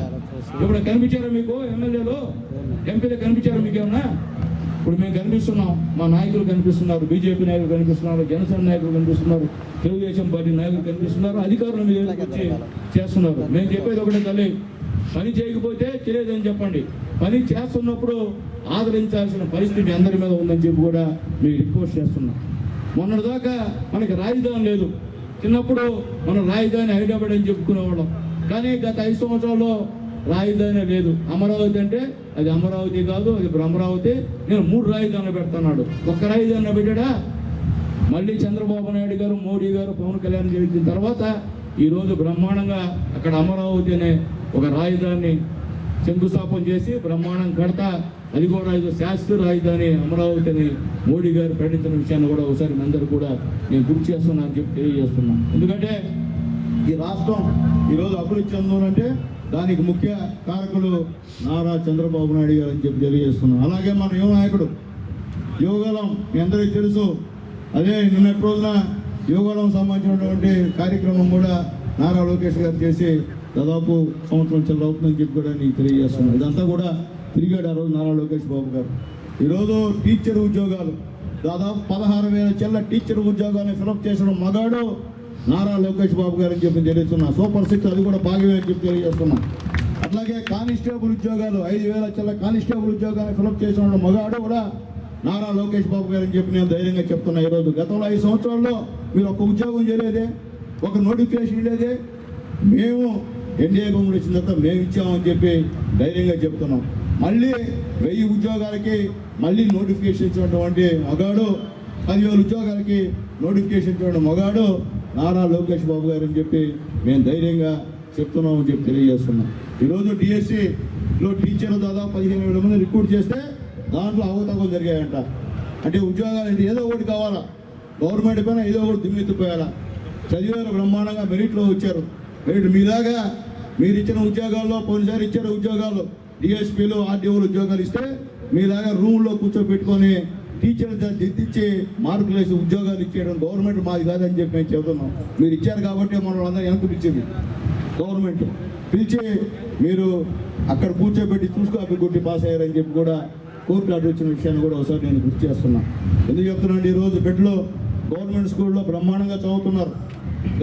ఇప్పుడు కనిపించారా మీకు? ఎమ్మెల్యేలు ఎంపీలు కనిపించారా మీకు ఏమన్నా? ఇప్పుడు మేము కనిపిస్తున్నాం, మా నాయకులు కనిపిస్తున్నారు, బీజేపీ నాయకులు కనిపిస్తున్నారు, జనసేన నాయకులు కనిపిస్తున్నారు, తెలుగుదేశం పార్టీ నాయకులు కనిపిస్తున్నారు, అధికారులు మీద వచ్చి చేస్తున్నారు. మేము చెప్పేది ఒకటే తల్లి, పని చేయకపోతే తెలియదని చెప్పండి. పని చేస్తున్నప్పుడు ఆదరించాల్సిన పరిస్థితి అందరి మీద ఉందని చెప్పి కూడా మీకు రిక్వెస్ట్ చేస్తున్నాం. మొన్నటిదాకా మనకి రాజధాని లేదు. చిన్నప్పుడు మనం రాజధాని హైదరాబాద్ అని చెప్పుకునేవాళ్ళం. కానీ గత 5 సంవత్సరాల్లో రాజధాని లేదు. అమరావతి అంటే అది అమరావతి కాదు, అది భ్రమరావతి. నేను 3 రాజధానులు పెడుతున్నాడు. ఒక్క రాజధాని పెట్టాడా? మళ్ళీ చంద్రబాబు నాయుడు గారు, మోడీ గారు, పవన్ కళ్యాణ్ గెలిచిన తర్వాత ఈరోజు బ్రహ్మాండంగా అక్కడ అమరావతి అనే ఒక రాజధానిని శంకుస్థాపన చేసి బ్రహ్మాండం కడతా, అది కూడా ఇది శాస్త్ర రాజధాని అమరావతి అని మోడీ గారు ప్రకటించిన విషయాన్ని కూడా ఒకసారి అందరూ కూడా నేను గుర్తు చేస్తున్నా అని చెప్పి తెలియజేస్తున్నాను. ఎందుకంటే ఈ రాష్ట్రం ఈరోజు అభివృద్ధి చెందాలంటే దానికి ముఖ్య కారకులు నారా చంద్రబాబు నాయుడు గారు అని చెప్పి తెలియజేస్తున్నాం. అలాగే మన యువ నాయకుడు యువగలం మీ అందరికీ తెలుసు. అదే నిన్నటి రోజున యువగలం సంబంధించినటువంటి కార్యక్రమం కూడా నారా లోకేష్ గారు చేసి దాదాపు సంవత్సరం చిల్లర అవుతుందని చెప్పి కూడా నీకు తెలియజేస్తున్నాను. ఇదంతా కూడా తిరిగాడు ఆ రోజు నారా లోకేష్ బాబు గారు. ఈరోజు టీచర్ ఉద్యోగాలు దాదాపు 16,000 చిల్ల టీచర్ ఉద్యోగాన్ని ఫిలప్ చేసిన మగాడు నారా లోకేష్ బాబు గారు అని చెప్పి తెలియజేస్తున్నా. సూపర్ 6 అది కూడా భాగమే అని చెప్పి తెలియజేస్తున్నా. అట్లాగే కానిస్టేబుల్ ఉద్యోగాలు 5,000 చిల్ల కానిస్టేబుల్ ఉద్యోగాన్ని ఫిలప్ చేసిన మగాడు కూడా నారా లోకేష్ బాబు గారు అని చెప్పి నేను ధైర్యంగా చెప్తున్నా. ఈరోజు గతంలో 5 సంవత్సరాల్లో మీరు ఒక ఉద్యోగం చేయలేదే, ఒక నోటిఫికేషన్ లేదే. మేము ఎన్డీఏ గవర్నమెంట్ వచ్చిన తర్వాత మేము ఇచ్చామని చెప్పి ధైర్యంగా చెప్తున్నాం. మళ్ళీ 1000 ఉద్యోగాలకి మళ్ళీ నోటిఫికేషన్ ఇచ్చినటువంటి మగాడు, 10,000 ఉద్యోగాలకి నోటిఫికేషన్ ఇచ్చినటువంటి మగాడు నారా లోకేష్ బాబు గారు అని చెప్పి మేము ధైర్యంగా చెప్తున్నామని చెప్పి తెలియజేస్తున్నాం. ఈరోజు డిఎస్సిలో టీచర్లు దాదాపు 15,000 మంది రిక్రూట్ చేస్తే దాంట్లో అవకతవకలు జరిగాయంట. అంటే ఉద్యోగాలు అంటే ఏదో ఒకటి కావాలా, గవర్నమెంట్ పైన ఏదో ఒకటి దిమ్మెత్తిపోయాలా. చదివారు, బ్రహ్మాండంగా మెరిట్లో వచ్చారు. మెరిట్ మీలాగా మీరు ఇచ్చిన ఉద్యోగాల్లో పోయినసారి ఇచ్చిన ఉద్యోగాలు డిఎస్పీలు, ఆర్డీఓలు ఉద్యోగాలు ఇస్తే మీలాగా రూమ్లో కూర్చోబెట్టుకొని టీచర్లు దిద్దిచ్చి మార్కులు వేసి ఉద్యోగాలు ఇచ్చేయడం గవర్నమెంట్ మాది కాదని చెప్పి మేము చెబుతున్నాం. మీరు ఇచ్చారు కాబట్టి మనం అందరూ వెనక్కి ఇచ్చింది గవర్నమెంట్. పిలిచి మీరు అక్కడ కూర్చోబెట్టి చూసుకో అవి కొట్టి పాస్ అయ్యారని చెప్పి కూడా కోర్టు ఆర్డర్ వచ్చిన విషయాన్ని కూడా ఒకసారి నేను గుర్తు చేస్తున్నాను. ఎందుకు చెప్తున్నాను? ఈరోజు బిడ్డలు గవర్నమెంట్ స్కూల్లో బ్రహ్మాండంగా చదువుతున్నారు.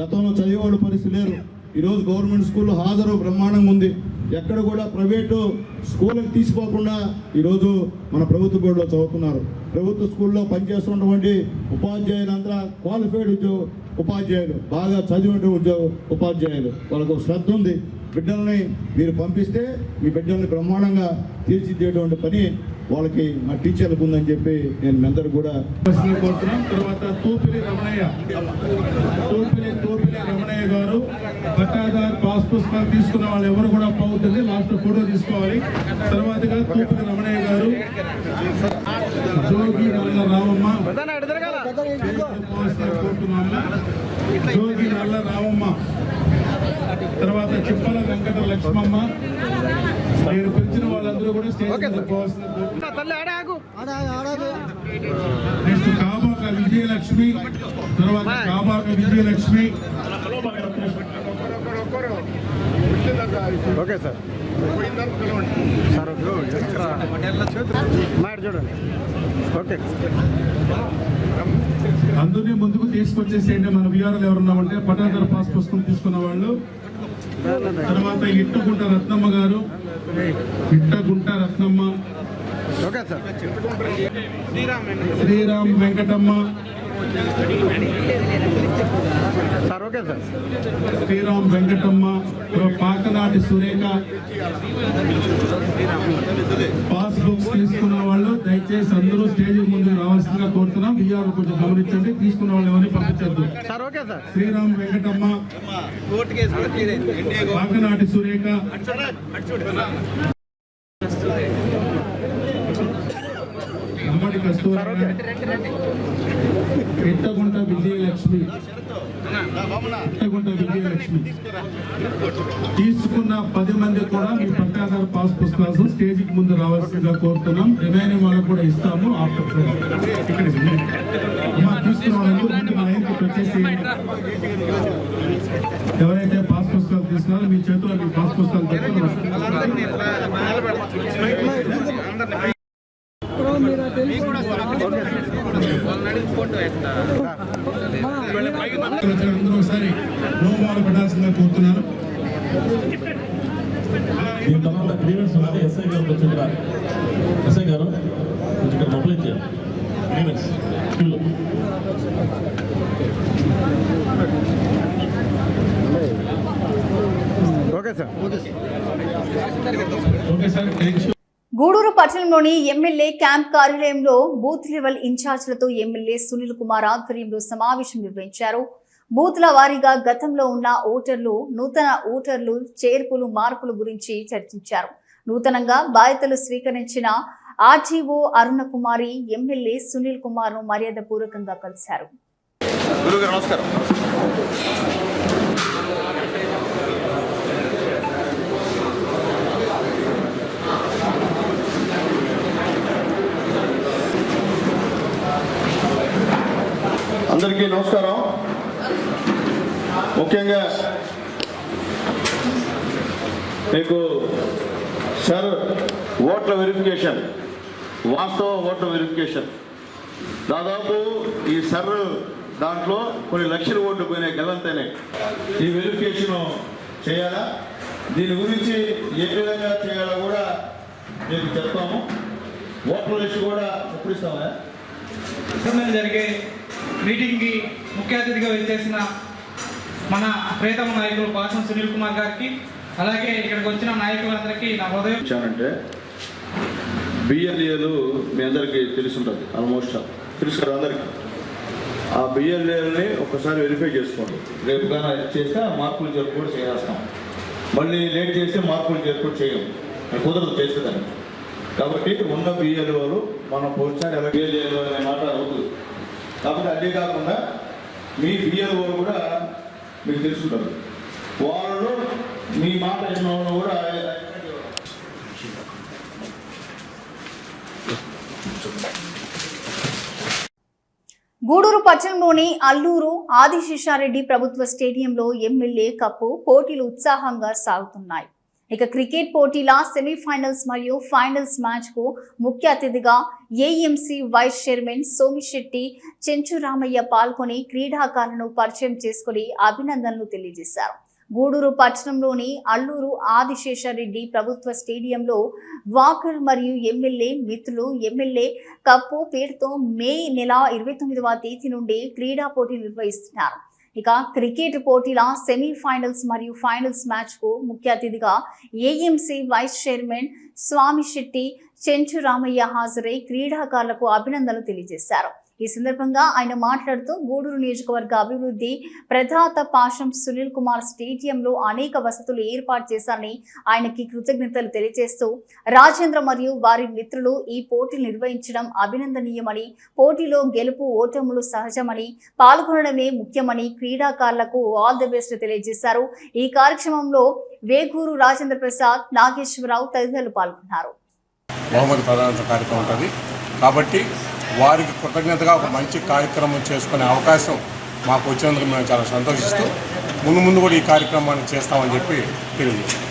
గతంలో చదివేవాడు పరిస్థితి లేరు. ఈరోజు గవర్నమెంట్ స్కూల్లో హాజరు బ్రహ్మాండంగా ఉంది. ఎక్కడ కూడా ప్రైవేటు స్కూళ్ళకి తీసుకోకుండా ఈరోజు మన ప్రభుత్వ బోర్డులో చదువుతున్నారు. ప్రభుత్వ స్కూల్లో పనిచేస్తున్నటువంటి ఉపాధ్యాయులంతా క్వాలిఫైడ్ ఉపాధ్యాయులు, బాగా చదివినటువంటి ఉపాధ్యాయులు. వాళ్ళకు శ్రద్ధ ఉంది. బిడ్డల్ని మీరు పంపిస్తే మీ బిడ్డల్ని బ్రహ్మాండంగా తీర్చిదిద్దేటువంటి పని వాళ్ళకి మా టీచర్లకు ఉందని చెప్పి నేను మీ అందరూ కూడా కోరుతున్నాం. తర్వాత తోపిలి రమణయ్య గారు పట్టాదారు పాస్ పుస్తకాలు తీసుకున్న వాళ్ళు ఎవరు కూడా పోతుంది, లాస్ట్ ఫోటో తీసుకోవాలి. తర్వాతగా తోపిలి రమణయ్య గారు, జోగి నల్ల రావమ్మ, జోగి నల్ల రావమ్మ, తర్వాత చిప్పల వెంకట లక్ష్మమ్మ. నేను పిలిచిన వాళ్ళందరూ కూడా స్టేజ్ నెక్స్ట్ కాబాక విజయలక్ష్మి, తర్వాత కాబాక విజయలక్ష్మి. ఓకే సార్ చూడండి. ఓకే అందరినీ ముందుకు తీసుకొచ్చేసేయండి. మన విఆర్ఎల్ ఎవరున్నామంటే పట్టాదారు పాస్ పుస్తకం తీసుకున్న వాళ్ళు. తర్వాత Ittugunta Ratnamma garu, Ittagunta Ratnamma, okay sir Sriram Venkatamma, sir okay sir Sriram Venkatamma, Pakanati Surekha. Passbooks తీసుకున్న వాళ్ళు దయచేసి అందరూ స్టేజ్ ముందు రావాల్సిందిగా కోరుతున్నాం. విఆర్ కొంచెం గమనించండి, తీసుకున్న వాళ్ళు ఎవరిని పంపించద్దు. Sir okay sir Sriram Venkatamma, Pakanati Surekha, Ammadi Kasturi, ఇట్టగుంట Vijayalakshmi, తీసుకున్న 10 మంది కూడా మీ పట్టాదారు పాస్ పుస్తకాలు స్టేజ్కి ముందు రావాల్సిందిగా కోరుతున్నాం. రిమైనింగ్ వాళ్ళకు కూడా ఇస్తాము. ఆఫ్టర్ ఇక్కడ తీసుకున్న వాళ్ళందరూ ముందు లైన్కి వచ్చేసి ఎవరైతే పాస్ పుస్తకాలు తీసుకున్నారో మీ చేతిలో మీ పాస్ పుస్తకాలు తీసుకుని అందరూ ఒకసారి నోమాలు పెట్టాల్సిందిగా కోరుతున్నాను. దీని తర్వాత గ్రీవెన్స్ ఉన్నది. ఎస్ఐ గారు వచ్చింది. ఎస్ఐ గారు కొంచెం ఇక్కడ మొబైల్ చేయాలి. గ్రీవెన్స్ క్యూలో okay sir okay sir, thank you. Gudur పట్టణంలోని ఎమ్మెల్యే క్యాంప్ కార్యాలయంలో బూత్ లెవెల్ ఇన్ఛార్జ్లతో ఎమ్మెల్యే సునీల్ కుమార్ ఆధ్వర్యంలో సమావేశం నిర్వహించారు. బూత్ల వారీగా గతంలో ఉన్న ఓటర్లు, నూతన ఓటర్లు చేర్పులు, మార్పుల గురించి చర్చించారు. నూతనంగా బాధ్యతలు స్వీకరించిన ఆర్టీఓ అరుణ కుమారి ఎమ్మెల్యే సునీల్ కుమార్ ను మర్యాద పూర్వకంగా కలిశారు. నమస్కారం. అందరికీ నమస్కారం. ముఖ్యంగా మీకు సార్ ఓట్ల వెరిఫికేషన్, వాస్తవ ఓట్ల వెరిఫికేషన్ దాదాపు ఈ సర్ దాంట్లో కొన్ని లక్షల ఓట్లు పోయినాయి గల్లంతైనాయి. ఈ వెరిఫికేషన్ చేయాలా, దీని గురించి ఏ విధంగా చేయాలో కూడా మీకు చెప్తాము. ఓట్ల లిస్ట్ కూడా ఒప్పిస్తామా. జరిగే మీటింగ్కి ముఖ్య అతిథిగా వచ్చేసిన మన ప్రియతమ నాయకులు పాసం సునీల్ కుమార్ గారికి, అలాగే ఇక్కడికి వచ్చిన నాయకులందరికీ నా హృదయం ఇచ్చానంటే బిఎల్ఏలు మీ అందరికీ తెలుసుంటుంది, ఆల్మోస్ట్ తెలుసు కదా అందరికీ. ఆ బిఎల్ఏలని ఒకసారి వెరిఫై చేసుకోండి. రేపు కానీ చేస్తే మార్పులు చేర్పు కూడా చేస్తాం. మళ్ళీ లేట్ చేస్తే మార్పులు చేర్పు కూడా చేయం, కుదరదు చేసేదాన్ని. కాబట్టి ఉన్న బిఎల్ఓలు మనం ఒకసారి ఎలా బిఎల్ఏలు అనే మాట అవుతుంది. కాబట్టి అదే కాకుండా మీ బిఎల్ఓలు కూడా మీకు తెలుసుంటారు. వాళ్ళు మీ మాట ఎన్నో కూడా గూడూరు పట్టణంలోని అల్లూరు ఆదిశేషారెడ్డి ప్రభుత్వ స్టేడియంలో ఎమ్మెల్యే కప్పు పోటీలు ఉత్సాహంగా సాగుతున్నాయి. ఇక క్రికెట్ పోటీల సెమీఫైనల్స్ మరియు ఫైనల్స్ మ్యాచ్ కు ముఖ్య అతిథిగా AMC vice chairman Somisetti Chenchuramaiah పాల్గొని క్రీడాకారులను పరిచయం చేసుకుని అభినందనలు తెలియజేశారు. గూడూరు పట్టణంలోని అల్లూరు ఆదిశేషారెడ్డి ప్రభుత్వ స్టేడియంలో వాకర్ మరియు ఎమ్మెల్యే మిత్రులు ఎమ్మెల్యే కప్పు పేరుతో మే నెల 29వ తేదీ నుండి క్రీడా పోటీలు నిర్వహిస్తున్నారు. ఇక క్రికెట్ పోటీల సెమీఫైనల్స్ మరియు ఫైనల్స్ మ్యాచ్ కు ముఖ్య అతిథిగా AMC vice chairman Swamisetti Chenchu Ramaiah హాజరై క్రీడాకారులకు అభినందనలు తెలియజేశారు. ఈ సందర్భంగా ఆయన మాట్లాడుతూ గూడూరు నియోజకవర్గ అభివృద్ధి ప్రదాత పాషం సునీల్ కుమార్ స్టేడియంలో అనేక వసతులు ఏర్పాటు చేశారని ఆయనకి కృతజ్ఞతలు తెలియజేస్తూ రాజేంద్ర మరియు వారి మిత్రులు ఈ పోటీలు నిర్వహించడం అభినందనీయమని, పోటీలో గెలుపు ఓటములు సహజమని, పాల్గొనడమే ముఖ్యమని క్రీడాకారులకు ఆల్ ది బెస్ట్ తెలియజేశారు. ఈ కార్యక్రమంలో వేగూరు రాజేంద్ర ప్రసాద్, నాగేశ్వరరావు తదితరులు పాల్గొన్నారు. బహుమతి ప్రదాన కార్యక్రమం ఉంటుంది కాబట్టి వారికి కృతజ్ఞతగా ఒక మంచి కార్యక్రమం చేసుకునే అవకాశం మాకు వచ్చినందుకు మేము చాలా సంతోషిస్తూ ముందు కూడా ఈ కార్యక్రమాన్ని చేస్తామని చెప్పి తెలియజేస్తాం.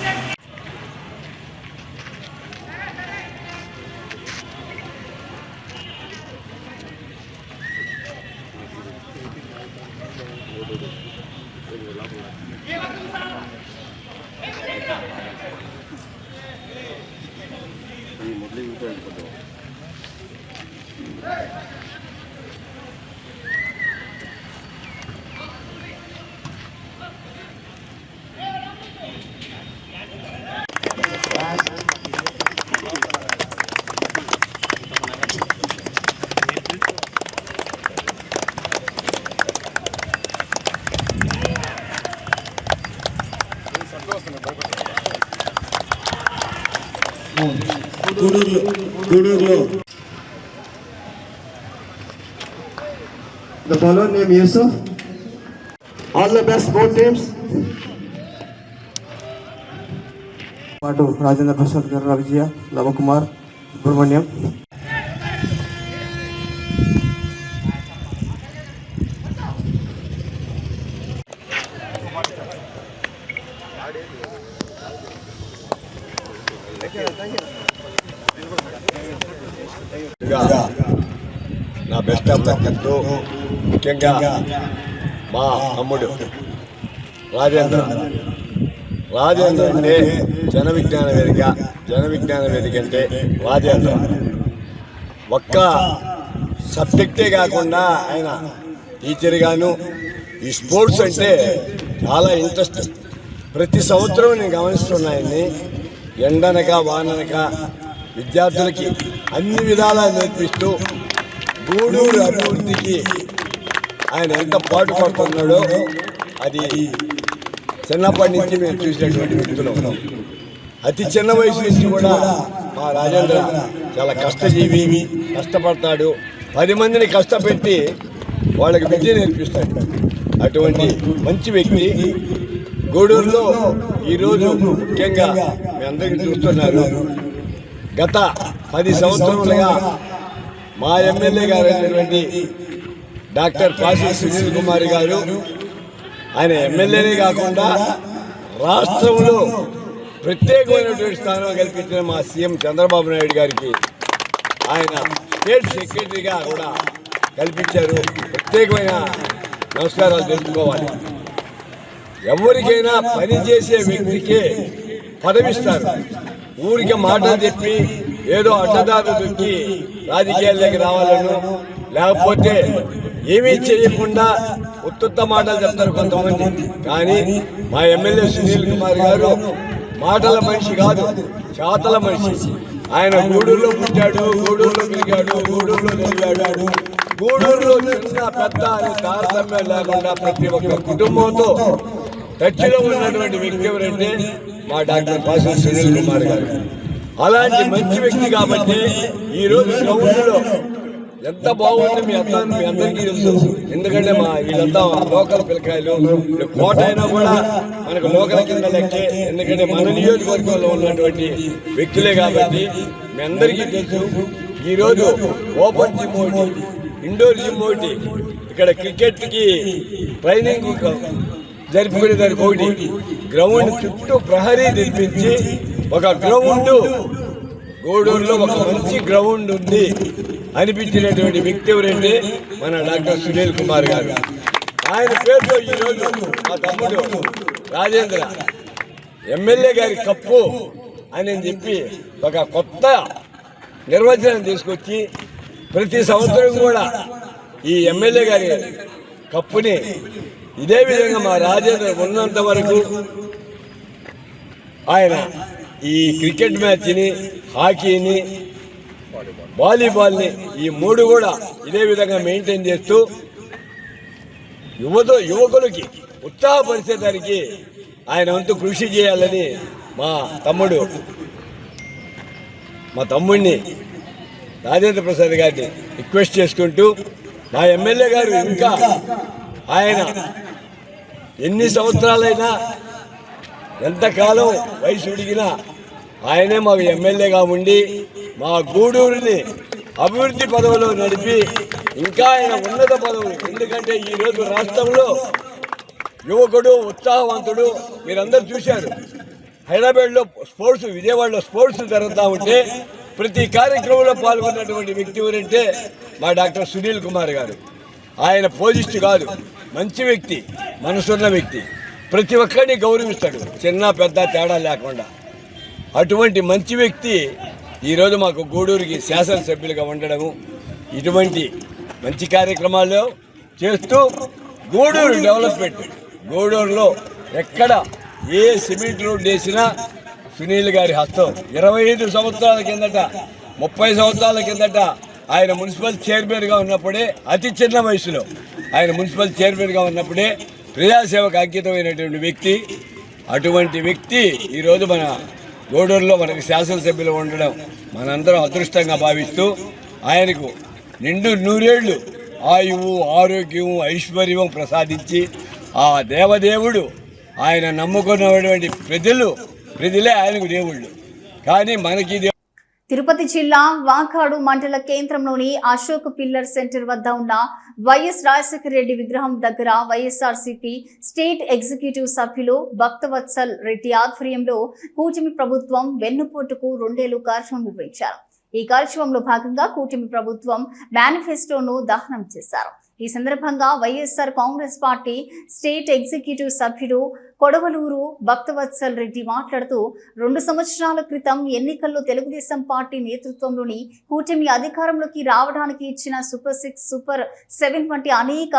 గూడూరులో the bowler name Yusuf. All the best both teams. పాటు రాజేంద్ర ప్రసాద్ గారు, రవిజయ, లవకుమార్, సుబ్రహ్మణ్యం. నా బెస్ట్ ఆఫ్ లక్ చెప్తూ ముఖ్యంగా మా తమ్ముడు రాజేంద్ర అంటే జన విజ్ఞాన వేదిక అంటే రాజేంద్ర ఒక్క సబ్జెక్టే కాకుండా ఆయన టీచర్గాను ఈ స్పోర్ట్స్ అంటే చాలా ఇంట్రెస్ట్. ప్రతి సంవత్సరం నేను గమనిస్తున్నాయని ఎండనక వాననక విద్యార్థులకి అన్ని విధాలా నేర్పిస్తూ గూడూరు అభివృద్ధికి ఆయన ఎంత పాటుపడుతున్నాడో అది చిన్నప్పటి నుంచి మేము చూసినటువంటి వ్యక్తులు. అతి చిన్న వయసు నుంచి కూడా మా రాజేంద్ర చాలా కష్టజీవి, కష్టపడతాడు. 10 మందిని కష్టపెట్టి వాళ్ళకి విద్య నేర్పిస్తాడు. అటువంటి మంచి వ్యక్తి గూడూరులో ఈరోజు ముఖ్యంగా మీ అందరికీ చూస్తున్నారు. గత 10 సంవత్సరాలుగా మా ఎమ్మెల్యే గారు అయినటువంటి డాక్టర్ పాషం సునీల్ కుమార్ గారు ఆయన ఎమ్మెల్యేనే కాకుండా రాష్ట్రంలో ప్రత్యేకమైనటువంటి స్థానం కల్పించిన మా సీఎం చంద్రబాబు నాయుడు గారికి ఆయన స్టేట్ సెక్రటరీగా కూడా కల్పించారు. ప్రత్యేకమైన నమస్కారాలు తెలుసుకోవాలి. ఎవరికైనా పనిచేసే వ్యక్తికే పదవిస్తారు. ఊరికి మాటలు చెప్పి ఏదో అడ్డదారు దొరికి రాజకీయాల్లోకి రావాలను, లేకపోతే ఏమీ చేయకుండా ఉత్తుత్త మాటలు చెప్తారు కొంతమంది. కానీ మా ఎమ్మెల్యే సునీల్ కుమార్ గారు మాటల మనిషి కాదు, చేతల మనిషి. ఆయన గూడూరులో పుట్టాడు, గూడూరులో పెరిగాడు, గూడూరులో తిరిగాడు. గూడూరులో చిన్న పెద్ద అని తారతమ్యం లేకుండా ప్రతి ఒక్క కుటుంబంతో టచ్లో ఉన్నటువంటి వ్యక్తి ఎవరంటే మా డాక్టర్ పాషం సునీల్ కుమార్ గారు. అలాంటి మంచి వ్యక్తి కాబట్టి ఈరోజు గ్రౌండ్లో ఎంత బాగుంది మీ అందరికీ తెలుసు. ఎందుకంటే మా వీళ్ళంతా లోకల్ పిల్లకాయలు. కోట అయినా కూడా మనకు లోకల్ కింద లెక్కే. ఎందుకంటే మన నియోజకవర్గంలో ఉన్నటువంటి వ్యక్తులే కాబట్టి మీ అందరికీ తెలుసు. ఈరోజు ఓపెన్ జిమ్ ఒకటి, ఇండోర్ జిమ్ ఒకటి, ఇక్కడ క్రికెట్కి ట్రైనింగ్ జరుపుకునేదానికి ఒకటి, గ్రౌండ్ చుట్టూ ప్రహరీ నిర్మించి ఒక గ్రౌండ్ గూడూరులో ఒక మంచి గ్రౌండ్ ఉంది అనిపించినటువంటి వ్యక్తి ఎవరంటే మన డాక్టర్ సునీల్ కుమార్ గారు. ఆయన పేరుతో ఈరోజు మా తమ్ముడు రాజేంద్ర ఎమ్మెల్యే గారి కప్పు అని చెప్పి ఒక కొత్త నిర్వచనం తీసుకొచ్చి ప్రతి సంవత్సరం కూడా ఈ ఎమ్మెల్యే గారి కప్పుని ఇదే విధంగా మా రాజేంద్ర ఉన్నంత వరకు ఆయన ఈ క్రికెట్ మ్యాచ్ని, హాకీని వాలీబాల్ని ఈ 3 కూడా ఇదే విధంగా మెయింటైన్ చేస్తూ యువకులకి ఉత్సాహపరిచేదానికి ఆయన వంతు కృషి చేయాలని మా తమ్ముడిని రాజేంద్ర ప్రసాద్ గారిని రిక్వెస్ట్ చేసుకుంటూ మా ఎమ్మెల్యే గారు ఇంకా ఆయన ఎన్ని సంవత్సరాలైనా ఎంతకాలం వయసు ఉడిగినా ఆయనే మాకు ఎమ్మెల్యేగా ఉండి మా గూడూరుని అభివృద్ధి పదవిలో నడిపి ఇంకా ఆయన ఉన్నత పదవులు, ఎందుకంటే ఈరోజు రాష్ట్రంలో యువకుడు ఉత్సాహవంతుడు మీరందరూ చూశారు. హైదరాబాద్లో స్పోర్ట్స్, విజయవాడలో స్పోర్ట్స్ జరుగుతూ ఉంటే ప్రతి కార్యక్రమంలో పాల్గొన్నటువంటి వ్యక్తి ఎవరంటే మా డాక్టర్ సునీల్ కుమార్ గారు. ఆయన పోజిస్ట్ కాదు, మంచి వ్యక్తి, మనసున్న వ్యక్తి, ప్రతి ఒక్కరిని గౌరవిస్తాడు, చిన్న పెద్ద తేడా లేకుండా. అటువంటి మంచి వ్యక్తి ఈరోజు మాకు గూడూరుకి శాసనసభ్యులుగా ఉండడము, ఇటువంటి మంచి కార్యక్రమాలు చేస్తూ గూడూరు డెవలప్మెంట్, గూడూరులో ఎక్కడ ఏ సిమెంట్ రోడ్డు వేసినా సునీల్ గారి హస్తం. 25 సంవత్సరాల కిందట, 30 సంవత్సరాల కిందట ఆయన మున్సిపల్ చైర్మన్గా ఉన్నప్పుడే, అతి చిన్న వయసులో ఆయన మున్సిపల్ చైర్మన్గా ఉన్నప్పుడే ప్రజాసేవకు అంకితమైనటువంటి వ్యక్తి. అటువంటి వ్యక్తి ఈరోజు మన గూడూరులో మనకి శాసనసభ్యులు ఉండడం మనందరం అదృష్టంగా భావిస్తూ ఆయనకు నిండు 100 ఏళ్ళు ఆయువు, ఆరోగ్యం, ఐశ్వర్యం ప్రసాదించి ఆ దేవదేవుడు ఆయన నమ్ముకున్నటువంటి ప్రజలే ఆయనకు దేవుళ్ళు. కానీ మనకి తిరుపతి జిల్లా వాకాడు మండల కేంద్రంలోని అశోక్ పిల్లర్ సెంటర్ వద్ద ఉన్న వైఎస్ రాజశేఖర రెడ్డి విగ్రహం దగ్గర వైఎస్ఆర్సీపీ స్టేట్ ఎగ్జిక్యూటివ్ సభ్యులు భక్తవత్సల్ రెడ్డి ఆధ్వర్యంలో కూటమి ప్రభుత్వం వెన్నుపోటుకు 2 ఏళ్లు కార్యక్రమం నిర్వహించారు. ఈ కార్యక్రమంలో భాగంగా కూటమి ప్రభుత్వం మేనిఫెస్టోను దహనం చేశారు. ఈ సందర్భంగా YSR Congress party state executive సభ్యుడు కొడవలూరు భక్తవత్సల్ రెడ్డి మాట్లాడుతూ 2 సంవత్సరాల క్రితం ఎన్నికల్లో తెలుగుదేశం పార్టీ నేతృత్వంలోని కూటమి అధికారంలోకి రావడానికి ఇచ్చిన సూపర్ 6, సూపర్ 7 వంటి అనేక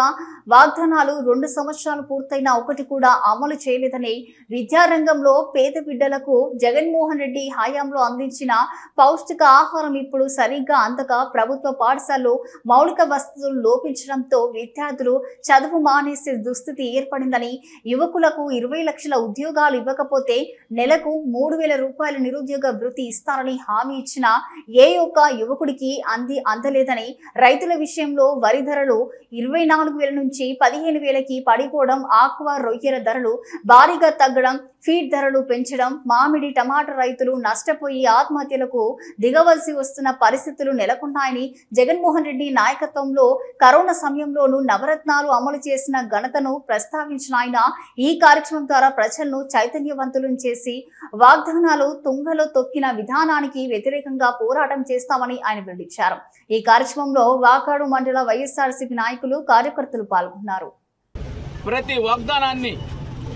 వాగ్దానాలు 2 సంవత్సరాలు పూర్తయినా ఒకటి కూడా అమలు చేయలేదని, విద్యారంగంలో పేద బిడ్డలకు జగన్మోహన్ రెడ్డి హయాంలో అందించిన పౌష్టిక ఆహారం ఇప్పుడు సరిగ్గా అందక ప్రభుత్వ పాఠశాలలో మౌలిక వసతులు లోపించడంతో విద్యార్థులు చదువు మానేసే దుస్థితి ఏర్పడిందని, యువకులకు 20 లక్షల ఉద్యోగాలు ఇవ్వకపోతే నెలకు 3,000 రూపాయల నిరుద్యోగ భృతి ఇస్తారని హామీ ఇచ్చిన ఏ ఒక్క యువకుడికి అందలేదని, రైతుల విషయంలో వరి ధరలు 24,000 నుంచి 15,000కి పడిపోవడం, ఆక్వా రొయ్యల ధరలు భారీగా తగ్గడం, ఫీడ్ ధరలు పెంచడం, మామిడి టమాటా రైతులు నష్టపోయి ఆత్మహత్యలకు దిగవలసి వస్తున్న పరిస్థితులు నెలకొన్నాయని, జగన్మోహన్ రెడ్డి నాయకత్వంలో కరోనా సమయంలోనూ నవరత్నాలు అమలు చేసిన ఘనతను ప్రస్తావించిన ఆయన ఈ కార్యక్రమం ద్వారా ప్రజలను చైతన్యవంతులను చేసి వాగ్దానాలు తుంగలో తొక్కిన విధానానికి వ్యతిరేకంగా పోరాటం చేస్తామని ఆయన వెల్లడించారు. ఈ కార్యక్రమంలో వాకాడు మండల వైఎస్ఆర్సీపీ నాయకులు, కార్యకర్తలు పాల్గొన్నారు. ప్రతి వాగ్దానాన్ని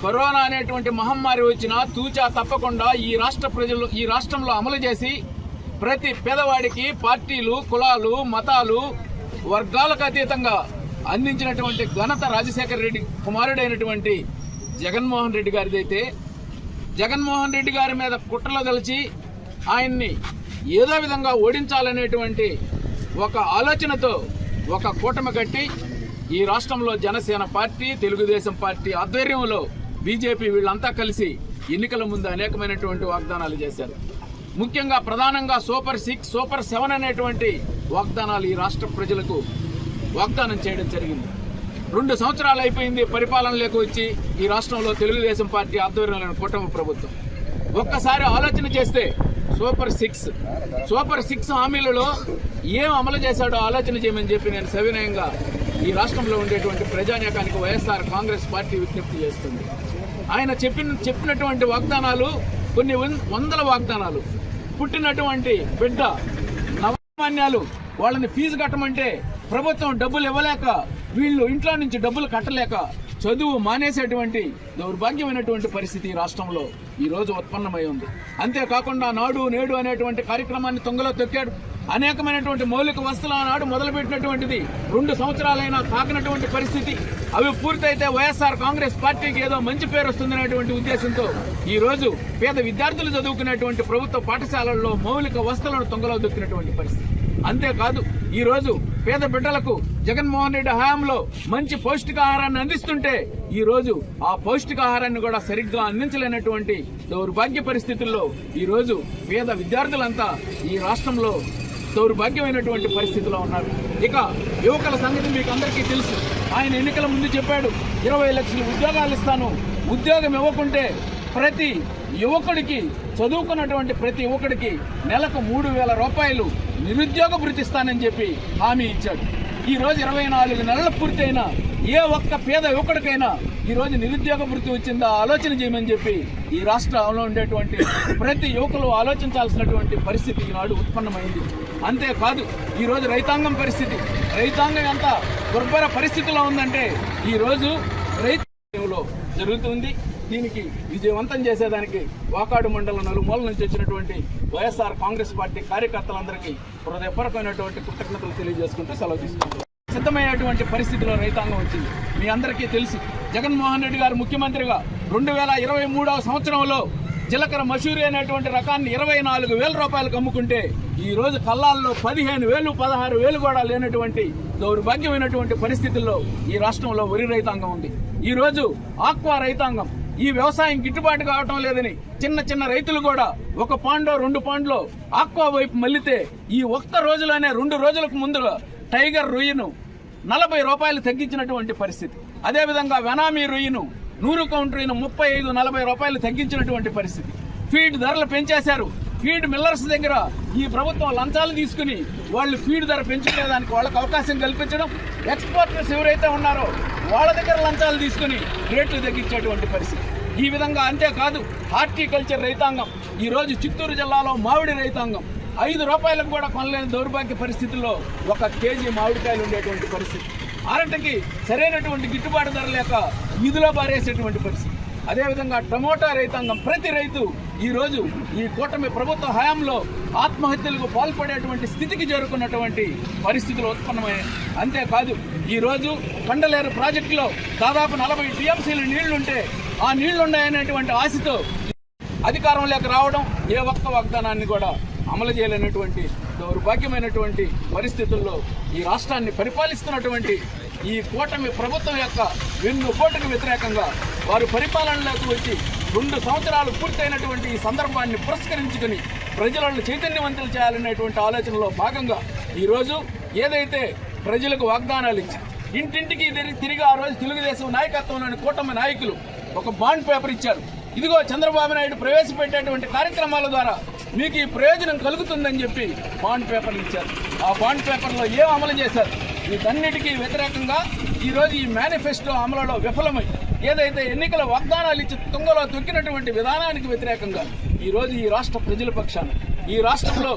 కరోనా అనేటువంటి మహమ్మారి వచ్చినా తూచా తప్పకుండా ఈ రాష్ట్రంలో అమలు చేసి ప్రతి పేదవాడికి పార్టీలు, కులాలు, మతాలు, వర్గాలకు అతీతంగా అందించినటువంటి ఘనత రాజశేఖర రెడ్డి కుమారుడైనటువంటి జగన్మోహన్ రెడ్డి గారిదైతే, జగన్మోహన్ రెడ్డి గారి మీద కుట్రలు తలచి ఆయన్ని ఏదో విధంగా ఓడించాలనేటువంటి ఒక ఆలోచనతో ఒక కూటమి కట్టి ఈ రాష్ట్రంలో జనసేన పార్టీ, తెలుగుదేశం పార్టీ ఆధ్వర్యంలో బీజేపీ వీళ్ళంతా కలిసి ఎన్నికల ముందు అనేకమైనటువంటి వాగ్దానాలు చేశారు. ముఖ్యంగా ప్రధానంగా సూపర్ 6, సూపర్ 7 అనేటువంటి వాగ్దానాలు ఈ రాష్ట్ర ప్రజలకు వాగ్దానం చేయడం జరిగింది. 2 సంవత్సరాలు అయిపోయింది పరిపాలనలోకి వచ్చి ఈ రాష్ట్రంలో తెలుగుదేశం పార్టీ ఆధ్వర్యంలోని కూటమి ప్రభుత్వం. ఒక్కసారి ఆలోచన చేస్తే సూపర్ 6 హామీలలో ఏం అమలు చేశాడో ఆలోచన చేయమని చెప్పి నేను సవినయంగా ఈ రాష్ట్రంలో ఉండేటువంటి ప్రజానీకానికి వైఎస్ఆర్ కాంగ్రెస్ పార్టీ విజ్ఞప్తి చేస్తుంది. ఆయన చెప్పినటువంటి వాగ్దానాలు కొన్ని వందల వాగ్దానాలు. పుట్టినటువంటి బిడ్డ నవమాన్యాలు వాళ్ళని ఫీజు కట్టమంటే ప్రభుత్వం డబ్బులు ఇవ్వలేక, వీళ్ళు ఇంట్లో నుంచి డబ్బులు కట్టలేక చదువు మానేసేటువంటి దౌర్భాగ్యమైనటువంటి పరిస్థితి ఈ రాష్ట్రంలో ఈరోజు ఉత్పన్నమై ఉంది. అంతేకాకుండా నాడు నేడు అనేటువంటి కార్యక్రమాన్ని తొంగలో తొక్కాడు. అనేకమైనటువంటి మౌలిక వసతులు ఆనాడు మొదలుపెట్టినటువంటిది 2 సంవత్సరాలైనా తాకినటువంటి పరిస్థితి. అవి పూర్తయితే వైఎస్ఆర్ కాంగ్రెస్ పార్టీకి ఏదో మంచి పేరు వస్తుందనేటువంటి ఉద్దేశంతో ఈరోజు పేద విద్యార్థులు చదువుకునేటువంటి ప్రభుత్వ పాఠశాలల్లో మౌలిక వసతులను తొంగలో దొక్కినటువంటి పరిస్థితి. అంతేకాదు ఈరోజు పేద బిడ్డలకు జగన్మోహన్ రెడ్డి హయాంలో మంచి పౌష్టికాహారాన్ని అందిస్తుంటే ఈ రోజు ఆ పౌష్టికాహారాన్ని కూడా సరిగ్గా అందించలేనటువంటి దౌర్భాగ్య పరిస్థితుల్లో ఈ రోజు పేద విద్యార్థులంతా ఈ రాష్ట్రంలో దౌర్భాగ్యమైనటువంటి పరిస్థితిలో ఉన్నారు. ఇక యువకుల సంగతి మీకు అందరికీ తెలుసు. ఆయన ఎన్నికల ముందు చెప్పాడు 20 లక్షల ఉద్యోగాలు ఇస్తాను, ఉద్యోగం ఇవ్వకుంటే ప్రతి యువకుడికి, చదువుకున్నటువంటి ప్రతి యువకుడికి నెలకు 3,000 రూపాయలు నిరుద్యోగ భృతి ఇస్తానని చెప్పి హామీ ఇచ్చాడు. ఈ రోజు 24 నెలలు పూర్తయినా ఏ ఒక్క పేద యువకుడికైనా ఈ రోజు నిరుద్యోగ భృతి వచ్చిందా ఆలోచన చేయమని చెప్పి ఈ రాష్ట్రంలో ఉండేటువంటి ప్రతి యువకులు ఆలోచించాల్సినటువంటి పరిస్థితి ఈనాడు ఉత్పన్నమైంది. అంతేకాదు ఈ రోజు రైతాంగం పరిస్థితి, రైతాంగం ఎంత దుర్భర పరిస్థితిలో ఉందంటే ఈ రోజు రైతులో జరుగుతుంది. దీనికి విజయవంతం చేసేదానికి వాకాడు మండలం నలుమూల నుంచి వచ్చినటువంటి వైఎస్ఆర్ కాంగ్రెస్ పార్టీ కార్యకర్తలందరికీ హృదయపూర్వకమైనటువంటి కృతజ్ఞతలు తెలియజేసుకుంటూ సెలవు తీసుకుంటాం. సిద్ధమైనటువంటి పరిస్థితిలో రైతాంగం వచ్చింది. మీ అందరికీ తెలుసు, జగన్మోహన్ రెడ్డి గారు ముఖ్యమంత్రిగా 2023వ సంవత్సరంలో జీలకర్ర మసూరి అనేటువంటి రకాన్ని 24,000 రూపాయలకు అమ్ముకుంటే ఈ రోజు కల్లాల్లో 15,000, 16,000 కూడా లేనటువంటి దౌర్భాగ్యమైనటువంటి పరిస్థితుల్లో ఈ రాష్ట్రంలో వరి రైతాంగం ఉంది. ఈ రోజు ఆక్వా రైతాంగం ఈ వ్యవసాయం గిట్టుబాటు కావటం లేదని చిన్న రైతులు కూడా 1 పాండో 2 పాండ్లో ఆక్వా వైపు మళ్లితే ఈ ఒక్క రోజులోనే 2 రోజులకు ముందుగా టైగర్ రొయ్యను 40 రూపాయలు తగ్గించినటువంటి పరిస్థితి. అదేవిధంగా వెనామీ రొయ్యను 100 కౌంట్ రొయ్యను 35-40 రూపాయలు తగ్గించినటువంటి పరిస్థితి. ఫీడ్ ధరలు పెంచేశారు. ఫీడ్ మిల్లర్స్ దగ్గర ఈ ప్రభుత్వం లంచాలు తీసుకుని వాళ్ళు ఫీడ్ ధర పెంచుకునేదానికి వాళ్ళకి అవకాశం కల్పించడం, ఎక్స్పోర్టర్స్ ఎవరైతే ఉన్నారో వాళ్ళ దగ్గర లంచాలు తీసుకుని రేట్లు తగ్గించేటువంటి పరిస్థితి. ఈ విధంగా అంతేకాదు హార్టికల్చర్ రైతాంగం ఈ రోజు చిత్తూరు జిల్లాలో మామిడి రైతాంగం 5 రూపాయలకు కూడా కొనలేని దౌర్భాగ్య పరిస్థితుల్లో 1 కేజీ మామిడికాయలు ఉండేటువంటి పరిస్థితి. అరటికి సరైనటువంటి గిట్టుబాటు ధర లేక వీధిలో పారేసేటువంటి పరిస్థితి. అదేవిధంగా టమోటా రైతాంగం ప్రతి రైతు ఈరోజు ఈ కూటమి ప్రభుత్వ హయాంలో ఆత్మహత్యలకు పాల్పడేటువంటి స్థితికి చేరుకున్నటువంటి పరిస్థితులు ఉత్పన్నమయ్యాయి. అంతేకాదు ఈరోజు కండలేరు ప్రాజెక్టులో దాదాపు 40 టీఎంసీలు నీళ్లుంటే ఆ నీళ్లున్నాయనేటువంటి ఆశతో అధికారంలోకి రావడం, ఏ ఒక్క వాగ్దానాన్ని కూడా అమలు చేయలేనటువంటి దౌర్భాగ్యమైనటువంటి పరిస్థితుల్లో ఈ రాష్ట్రాన్ని పరిపాలిస్తున్నటువంటి ఈ కూటమి ప్రభుత్వం యొక్క వెన్నుపోటుకు వ్యతిరేకంగా వారు పరిపాలనలోకి వచ్చి 2 సంవత్సరాలు పూర్తయినటువంటి ఈ సందర్భాన్ని పురస్కరించుకుని ప్రజలను చైతన్యవంతులు చేయాలనేటువంటి ఆలోచనలో భాగంగా ఈరోజు ఏదైతే ప్రజలకు వాగ్దానాలు ఇచ్చి ఇంటింటికి తిరిగి ఆ రోజు తెలుగుదేశం నాయకత్వంలోని కూటమి నాయకులు ఒక బాండ్ పేపర్ ఇచ్చారు. ఇదిగో చంద్రబాబు నాయుడు ప్రవేశపెట్టేటువంటి కార్యక్రమాల ద్వారా మీకు ఈ ప్రయోజనం కలుగుతుందని చెప్పి బాండ్ పేపర్లు ఇచ్చారు. ఆ బాండ్ పేపర్లో ఏం అమలు చేశారు? వీటన్నిటికీ వ్యతిరేకంగా ఈరోజు ఈ మేనిఫెస్టో అమలులో విఫలమై ఏదైతే ఎన్నికల వాగ్దానాలు ఇచ్చి తుంగలో తొక్కినటువంటి విధానానికి వ్యతిరేకంగా ఈరోజు ఈ రాష్ట్ర ప్రజల పక్షాన ఈ రాష్ట్రంలో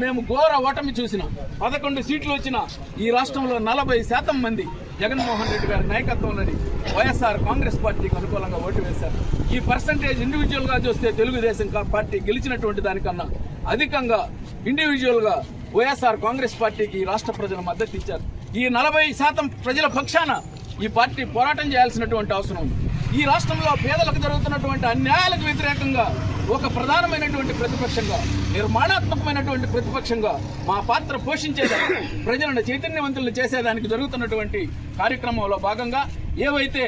మేము ఘోర ఓటమి చూసిన 11 సీట్లు వచ్చిన ఈ రాష్ట్రంలో 40% మంది జగన్మోహన్ రెడ్డి గారి నాయకత్వంలోని వైఎస్ఆర్ కాంగ్రెస్ పార్టీకి అనుకూలంగా ఓటు వేశారు. ఈ పర్సంటేజ్ ఇండివిజువల్గా చూస్తే తెలుగుదేశం పార్టీ గెలిచినటువంటి దానికన్నా అధికంగా ఇండివిజువల్గా వైఎస్ఆర్ కాంగ్రెస్ పార్టీకి ఈ రాష్ట్ర ప్రజలు మద్దతు ఇచ్చారు. ఈ 40% ప్రజల పక్షాన ఈ పార్టీ పోరాటం చేయాల్సినటువంటి అవసరం ఉంది. ఈ రాష్ట్రంలో పేదలకు జరుగుతున్నటువంటి అన్యాయాలకు వ్యతిరేకంగా ఒక ప్రధానమైనటువంటి ప్రతిపక్షంగా, నిర్మాణాత్మకమైనటువంటి ప్రతిపక్షంగా మా పాత్ర పోషించేదానికి, ప్రజలను చైతన్యవంతులను చేసేదానికి జరుగుతున్నటువంటి కార్యక్రమంలో భాగంగా ఏవైతే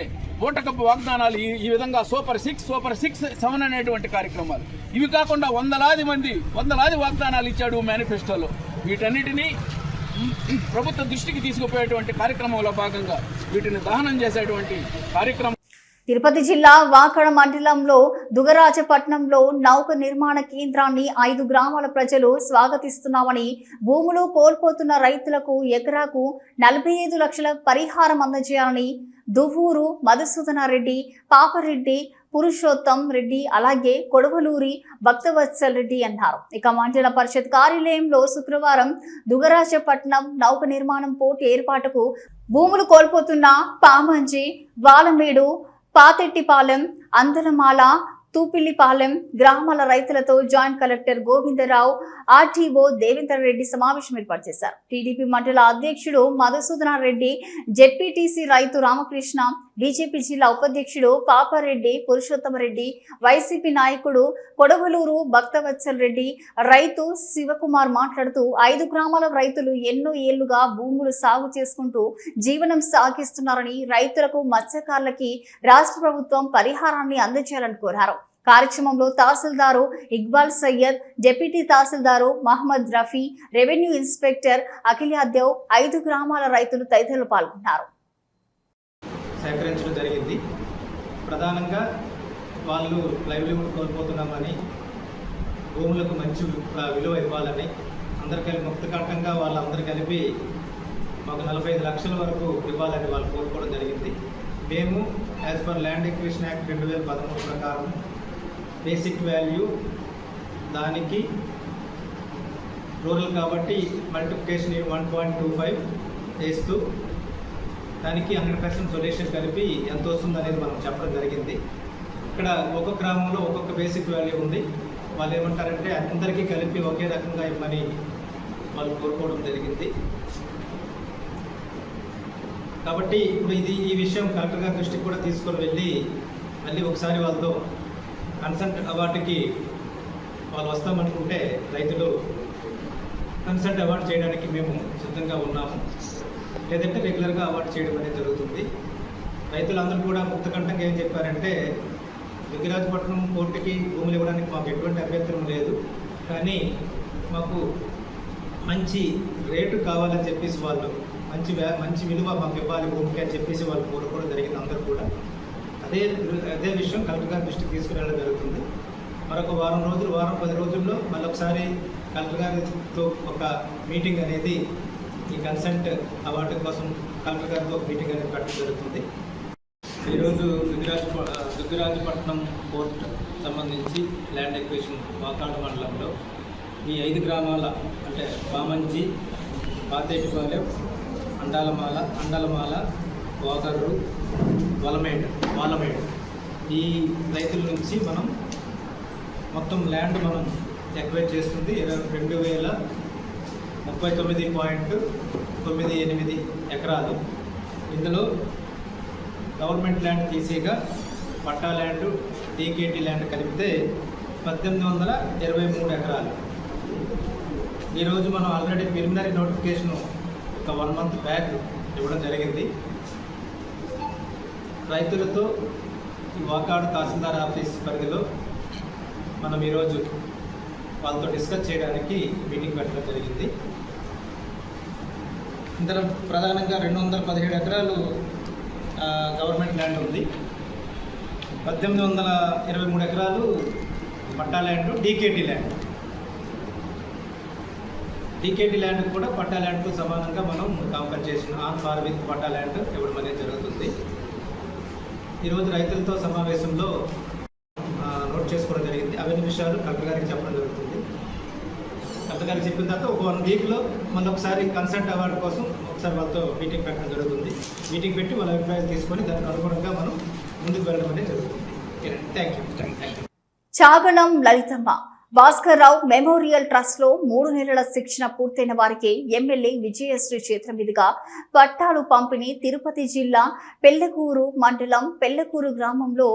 ఓటకప్పు వాగ్దానాలు ఈ విధంగా సూపర్ 6, 7 అనేటువంటి కార్యక్రమాలు, ఇవి కాకుండా వందలాది వాగ్దానాలు ఇచ్చాడు మేనిఫెస్టోలో. వీటన్నిటినీ ప్రభుత్వ దృష్టికి తీసుకుపోయేటువంటి కార్యక్రమంలో భాగంగా వీటిని దహనం చేసేటువంటి కార్యక్రమం. తిరుపతి జిల్లా వాకడ మండలంలో దుగరాజపట్నంలో నౌక నిర్మాణ కేంద్రాన్ని 5 గ్రామాల ప్రజలు స్వాగతిస్తున్నామని, భూములు కోల్పోతున్న రైతులకు ఎకరాకు 45 లక్షల పరిహారం అందజేయాలని దువ్వూరు మధుసూదనారెడ్డి, పాపరెడ్డి, పురుషోత్తం రెడ్డి, అలాగే కొడవలూరి భక్తవత్సల్ రెడ్డి అన్నారు. ఇక మండల పరిషత్ కార్యాలయంలో శుక్రవారం దుగరాజపట్నం నౌక నిర్మాణం పోర్టు ఏర్పాటుకు భూములు కోల్పోతున్న పామంజి, వాలమేడు, పాతెట్టిపాలెం, అందలమాల, తూపిల్లిపాలెం గ్రామాల రైతులతో joint collector Govindarao, RTO Devender Reddy సమావేశం ఏర్పాటు చేశారు. టీడీపీ మండల అధ్యక్షుడు మధుసూదన రెడ్డి, జెడ్పీటీసీ రైతు రామకృష్ణ, బీజేపీ జిల్లా ఉపాధ్యక్షుడు పాపారెడ్డి పురుషోత్తమరెడ్డి, వైసీపీ నాయకుడు కొడవలూరు భక్తవత్సల్ రెడ్డి, రైతు శివకుమార్ మాట్లాడుతూ 5 గ్రామాల రైతులు ఎన్నో ఏళ్లుగా భూములు సాగు చేసుకుంటూ జీవనం సాగిస్తున్నారని, రైతులకు మత్స్యకారులకి రాష్ట్ర ప్రభుత్వం పరిహారాన్ని అందజేయాలని కోరారు. కార్యక్రమంలో tahsildar Iqbal Syed, deputy tahsildar Mohammed Rafi, revenue inspector Akhiladev, 5 గ్రామాల రైతులు తదితరులు పాల్గొన్నారు. సేకరించడం జరిగింది. ప్రధానంగా వాళ్ళు లైవ్లీహుడ్ కోల్పోతున్నామని, భూములకు మంచి విలువ ఇవ్వాలని అందరికీ ముక్తకంఠంగా వాళ్ళందరూ కలిపి మాకు 45 లక్షల వరకు ఇవ్వాలని వాళ్ళు కోరుకోవడం జరిగింది. మేము as per land acquisition act 2013 ప్రకారం బేసిక్ వాల్యూ దానికి రూరల్ కాబట్టి మల్టిప్లికేషన్ 1.25 వేస్తూ దానికి 100% సొల్యూషన్ కలిపి ఎంత వస్తుంది అనేది మనం చెప్పడం జరిగింది. ఇక్కడ ఒక్కొక్క గ్రామంలో ఒక్కొక్క బేసిక్ వాల్యూ ఉంది. వాళ్ళు ఏమంటారంటే అందరికీ కలిపి ఒకే రకంగా ఇవ్వమని వాళ్ళు కోరుకోవడం జరిగింది. కాబట్టి ఇప్పుడు ఈ విషయం కలెక్టర్ గారి దృష్టికి కూడా తీసుకొని వెళ్ళి మళ్ళీ ఒకసారి వాళ్ళతో కన్సెంట్ అవార్డుకి వాళ్ళు వస్తామనుకుంటే రైతులు కన్సెంట్ అవార్డు చేయడానికి మేము సిద్ధంగా ఉన్నాము. లేదంటే రెగ్యులర్గా అవార్డు చేయడం అనేది జరుగుతుంది. రైతులందరూ కూడా ముక్తకంఠంగా ఏం చెప్పారంటే దుగ్గిరాజపట్నం కోర్టుకి భూములు ఇవ్వడానికి మాకు ఎటువంటి అభ్యంతరం లేదు, కానీ మాకు మంచి రేటు కావాలని చెప్పేసి వాళ్ళు మంచి విలువ మాకు ఇవ్వాలి భూమికి అని చెప్పేసి వాళ్ళు కోరుకోవడం జరిగింది. అందరూ కూడా అదే విషయం కలెక్టర్ గారి దృష్టికి తీసుకురావడం జరుగుతుంది. మరొక వారం 10 రోజుల్లో మళ్ళీ ఒకసారి కలెక్టర్ గారితో ఒక మీటింగ్ అనేది ఈ కన్సెంట్ అవార్డు కోసం కలెక్టర్ గారితో ఒక మీటింగ్ అనేది పెట్టడం జరుగుతుంది. ఈరోజు దుగ్గిరాజపట్నం పోర్ట్ సంబంధించి ల్యాండ్ ఎక్విజిషన్ వాకాడు మండలంలో ఈ 5 గ్రామాల అంటే బామంచి, పాతేటిపాలెం, అండలమాల, వాకర్రు, వాలమేడు ఈ రైతుల నుంచి మనం మొత్తం ల్యాండ్ మనం ఎక్వైర్ చేస్తుంది 22,039.98 ఎకరాలు. ఇందులో గవర్నమెంట్ ల్యాండ్ తీసేగా పట్టా ల్యాండ్, టీకేటీ ల్యాండ్ కలిపితే 1823 ఎకరాలు. ఈరోజు మనం ఆల్రెడీ ప్రిలిమినరీ నోటిఫికేషన్ ఒక 1 మంత్ బ్యాక్ ఇవ్వడం జరిగింది. రైతులతో ఈ వాకాడు తహసీల్దార్ ఆఫీస్ పరిధిలో మనం ఈరోజు వాళ్ళతో డిస్కస్ చేయడానికి మీటింగ్ పెట్టడం జరిగింది. ఇందులో ప్రధానంగా 217 ఎకరాలు గవర్నమెంట్ ల్యాండ్ ఉంది, 1823 ఎకరాలు పట్టా ల్యాండ్, డీకేటీ ల్యాండ్ కూడా పట్టా ల్యాండ్తో సమానంగా మనం compensation on par with patta land ఇవ్వడం అనేది జరుగుతుంది. ఈరోజు రైతులతో సమావేశంలో నోట్ చేసుకోవడం జరిగింది. అవన్నీ విషయాలు కలెక్టర్ గారికి చెప్పడం జరుగుతుంది. కలెక్టర్ గారికి చెప్పిన తర్వాత ఒక 1 వీక్లో మళ్ళీ ఒకసారి కన్సెంట్ అవార్డు కోసం ఒకసారి వాళ్ళతో మీటింగ్ పెట్టడం జరుగుతుంది. మీటింగ్ పెట్టి వాళ్ళ అభిప్రాయాలు తీసుకొని దానికి అనుగుణంగా మనం ముందుకు వెళ్ళడం అనేది జరుగుతుంది. Thank you. Chaganam Lalithamma Bhaskarrao memorial trust లో 3 నెలల శిక్షణ పూర్తయిన వారికి ఎమ్మెల్యే విజయశ్రీ చేతుల మీదుగా పట్టాలు పంపిణీ. తిరుపతి జిల్లా పెళ్లకూరు మండలం పెళ్లకూరు గ్రామంలో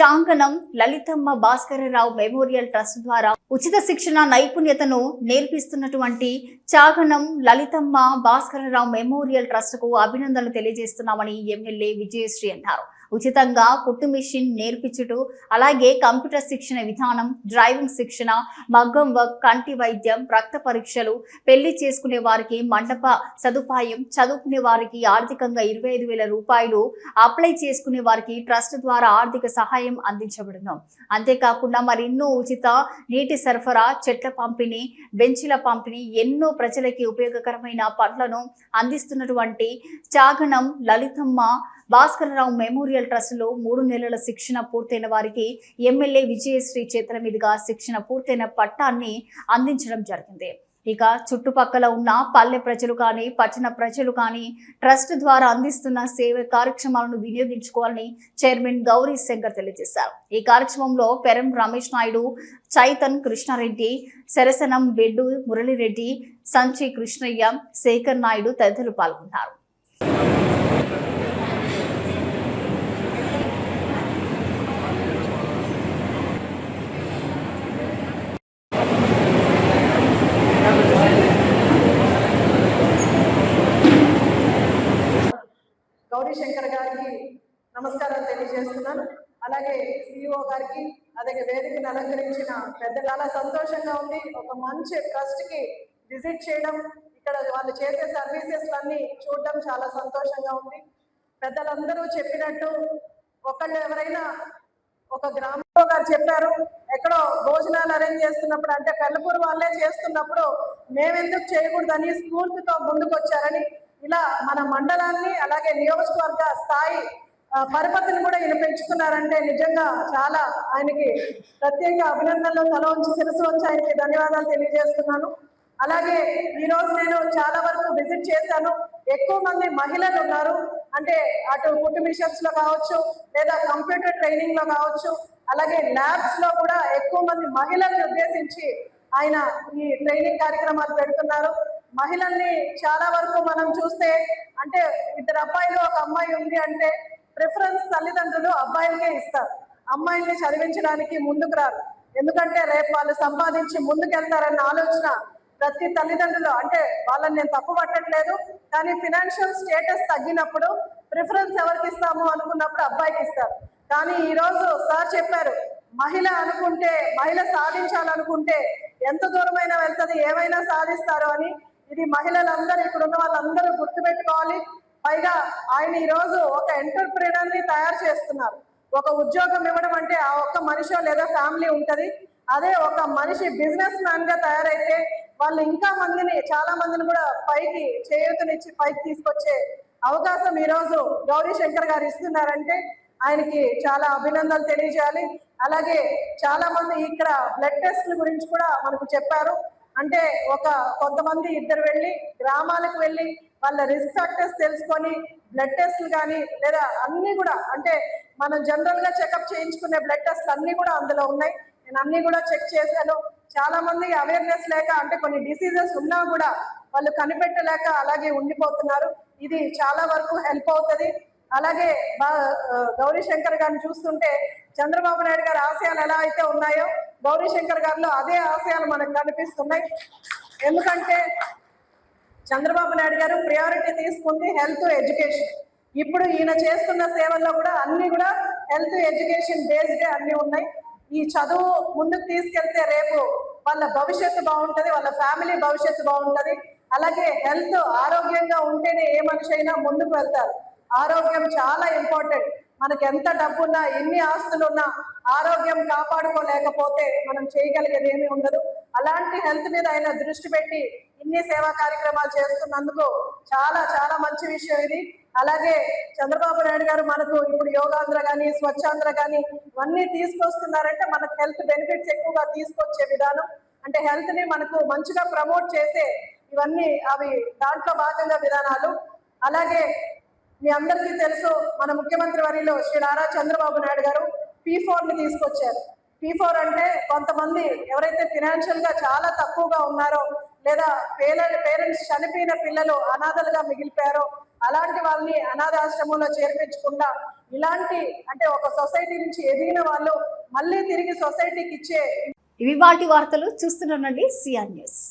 చాంగనం లలితమ్మ భాస్కరరావు మెమోరియల్ ట్రస్ట్ ద్వారా ఉచిత శిక్షణ నైపుణ్యతను నేర్పిస్తున్నటువంటి చాగనం లలితమ్మ భాస్కరరావు మెమోరియల్ ట్రస్ట్ కు అభినందనలు తెలియజేస్తున్నామని ఎమ్మెల్యే విజయశ్రీ అన్నారు. ఉచితంగా కుట్టు మిషన్ నేర్పించుట, అలాగే కంప్యూటర్ శిక్షణ విధానం, డ్రైవింగ్ శిక్షణ, మగ్గం వర్క్, కంటి వైద్యం, రక్త పరీక్షలు, పెళ్లి చేసుకునే వారికి మండప సదుపాయం, చదువుకునే వారికి ఆర్థికంగా 25,000 రూపాయలు, అప్లై చేసుకునే వారికి ట్రస్ట్ ద్వారా ఆర్థిక సహాయం అందించబడును. అంతేకాకుండా మరెన్నో ఉచిత నీటి సరఫరా, చెట్ల పంపిణీ, బెంచీల పంపిణీ, ఎన్నో ప్రజలకి ఉపయోగకరమైన పనులను అందిస్తున్నటువంటి చాగనం లలితమ్మ భాస్కరరావు మెమోరియల్ ట్రస్ట్ లో 3 నెలల శిక్షణ పూర్తయిన వారికి ఎమ్మెల్యే విజయశ్రీ చేతుల మీదుగా శిక్షణ పూర్తయిన పట్టాన్ని అందించడం జరిగింది. ఇక చుట్టుపక్కల ఉన్న పల్లె ప్రజలు కానీ పట్టణ ప్రజలు కానీ ట్రస్ట్ ద్వారా అందిస్తున్న సేవ కార్యక్రమాలను వినియోగించుకోవాలని చైర్మన్ గౌరీ శంకర్ తెలియజేశారు. ఈ కార్యక్రమంలో పెరం రమేష్ నాయుడు, చైతన్ కృష్ణారెడ్డి, సరసనం బెడ్డు మురళిరెడ్డి, సంచి కృష్ణయ్య, శేఖర్ నాయుడు తదితరులు పాల్గొన్నారు. గౌరీ శంకర్ గారికి నమస్కారాలు తెలియజేస్తున్నాను. అలాగే సిఇఓ గారికి, అలాగే వేదికను అలంకరించిన పెద్ద చాలా సంతోషంగా ఉంది. ఒక మంచి ట్రస్ట్ కి విజిట్ చేయడం, ఇక్కడ వాళ్ళు చేసే సర్వీసెస్ అన్ని చూడడం చాలా సంతోషంగా ఉంది. పెద్దలందరూ చెప్పినట్టు ఒకళ్ళు ఎవరైనా ఒక గ్రామంలో గారు చెప్పారు, ఎక్కడో భోజనాలు అరేంజ్ చేస్తున్నప్పుడు అంటే పెళ్లపూరు వాళ్ళే చేస్తున్నప్పుడు మేమెందుకు చేయకూడదని స్ఫూర్తితో ముందుకు వచ్చారని, ఇలా మన మండలాన్ని అలాగే నియోజకవర్గ స్థాయి పరపతిని కూడా ఈయన పెంచుకున్నారంటే నిజంగా చాలా ఆయనకి ప్రత్యేక అభినందనలు, తల వంచి శిరస్సు వచ్చి ఆయనకి ధన్యవాదాలు తెలియజేస్తున్నాను. అలాగే ఈరోజు నేను చాలా వరకు విజిట్ చేశాను. ఎక్కువ మంది మహిళలు ఉన్నారు. అంటే అటు కుట్టు మిషన్స్ లో కావచ్చు, లేదా కంప్యూటర్ ట్రైనింగ్ లో కావచ్చు, అలాగే ల్యాబ్స్ లో కూడా ఎక్కువ మంది మహిళల్ని ఉద్దేశించి ఆయన ఈ ట్రైనింగ్ కార్యక్రమాలు పెడుతున్నారు. మహిళల్ని చాలా వరకు మనం చూస్తే అంటే 2 అబ్బాయిలు 1 అమ్మాయి ఉంది అంటే ప్రిఫరెన్స్ తల్లిదండ్రులు అబ్బాయిలకే ఇస్తారు. అమ్మాయిల్ని చదివించడానికి ముందుకు రారు. ఎందుకంటే రేపు వాళ్ళు సంపాదించి ముందుకెళ్తారన్న ఆలోచన ప్రతి తల్లిదండ్రులు, అంటే వాళ్ళని నేను తప్పు పట్టట్లేదు, కానీ ఫినాన్షియల్ స్టేటస్ తగ్గినప్పుడు ప్రిఫరెన్స్ ఎవరికి ఇస్తాము అనుకున్నప్పుడు అబ్బాయికి ఇస్తారు. కానీ ఈరోజు సార్ చెప్పారు, మహిళ అనుకుంటే, మహిళ సాధించాలనుకుంటే ఎంత దూరమైనా వెళ్తుంది, ఏమైనా సాధిస్తారు అని. ఇది మహిళలందరూ, ఇక్కడ ఉన్న వాళ్ళందరూ గుర్తుపెట్టుకోవాలి. పైగా ఆయన ఈరోజు ఒక ఎంటర్ప్రెనర్ ని తయారు చేస్తున్నారు. ఒక ఉద్యోగం ఇవ్వడం అంటే ఆ ఒక్క మనిషి లేదా ఫ్యామిలీ ఉంటది. అదే ఒక మనిషి బిజినెస్ మ్యాన్ గా తయారైతే వాళ్ళు ఇంకా మందిని, చాలా మందిని కూడా పైకి చేయూతనిచ్చి పైకి తీసుకొచ్చే అవకాశం ఈరోజు గౌరీ శంకర్ గారు ఇస్తున్నారంటే ఆయనకి చాలా అభినందనలు తెలియజేయాలి. అలాగే చాలా మంది ఇక్కడ బ్లడ్ టెస్ట్ల గురించి కూడా మనకు చెప్పారు. అంటే కొంతమంది 2 వెళ్ళి గ్రామాలకు వెళ్ళి వాళ్ళ రిస్క్ ఫ్యాక్టర్స్ తెలుసుకొని బ్లడ్ టెస్ట్లు కానీ లేదా అన్ని కూడా, అంటే మనం జనరల్ గా చెకప్ చేయించుకునే బ్లడ్ టెస్ట్లు అన్ని కూడా అందులో ఉన్నాయి. నేను అన్ని కూడా చెక్ చేశాను. చాలా మంది అవేర్నెస్ లేక, అంటే కొన్ని డిసీజెస్ ఉన్నా కూడా వాళ్ళు కనిపెట్టలేక అలాగే ఉండిపోతున్నారు. ఇది చాలా వరకు హెల్ప్ అవుతుంది. అలాగే గౌరీ శంకర్ గారిని చూస్తుంటే చంద్రబాబు నాయుడు గారి ఆశయాలు ఎలా అయితే ఉన్నాయో గౌరీ శంకర్ గారిలో అదే ఆశయాలు మనకు కనిపిస్తున్నాయి. ఎందుకంటే చంద్రబాబు నాయుడు గారు ప్రియారిటీ తీసుకుంది హెల్త్, ఎడ్యుకేషన్. ఇప్పుడు ఈయన చేస్తున్న సేవల్లో కూడా అన్ని కూడా హెల్త్, ఎడ్యుకేషన్ బేస్డ్ అన్ని ఉన్నాయి. ఈ చదువు ముందుకు తీసుకెళ్తే రేపు వాళ్ళ భవిష్యత్తు బాగుంటది, వాళ్ళ ఫ్యామిలీ భవిష్యత్తు బాగుంటది. అలాగే హెల్త్, ఆరోగ్యంగా ఉంటేనే ఏ మనిషి అయినా ముందుకు వెళ్తారు. ఆరోగ్యం చాలా ఇంపార్టెంట్. మనకి ఎంత డబ్బున్నా, ఎన్ని ఆస్తులున్నా ఆరోగ్యం కాపాడుకోలేకపోతే మనం చేయగలిగేది ఏమీ ఉండదు. అలాంటి హెల్త్ మీద ఆయన దృష్టి పెట్టి ఇన్ని సేవా కార్యక్రమాలు చేస్తున్నందుకు చాలా చాలా మంచి విషయం ఇది. అలాగే చంద్రబాబు నాయుడు గారు మనకు ఇప్పుడు యోగాంధ్ర కానీ, స్వచ్ఛాంధ్ర కానీ ఇవన్నీ తీసుకొస్తున్నారంటే మనకు హెల్త్ బెనిఫిట్స్ ఎక్కువగా తీసుకొచ్చే విధానం. అంటే హెల్త్ ని మనకు మంచిగా ప్రమోట్ చేసే ఇవన్నీ అవి దాంట్లో భాగంగా విధానాలు. అలాగే మీ అందరికీ తెలుసు, మన ముఖ్యమంత్రి వర్యులు శ్రీ నారా చంద్రబాబు నాయుడు గారు P4 ని తీసుకొచ్చారు. P4 అంటే కొంతమంది ఎవరైతే ఫినాన్షియల్ గా చాలా తక్కువగా ఉన్నారో, లేదా పేరెంట్స్ చనిపోయిన పిల్లలు అనాథలుగా మిగిలిపోయారో అలాంటి వాళ్ళని అనాథాశ్రమంలో చేర్పించకుండా, ఇలాంటి అంటే ఒక సొసైటీ నుంచి ఎదిగిన వాళ్ళు మళ్ళీ తిరిగి సొసైటీకి ఇచ్చే. ఇవి వాటి వార్తలు చూస్తుండండి సిఆర్ న్యూస్.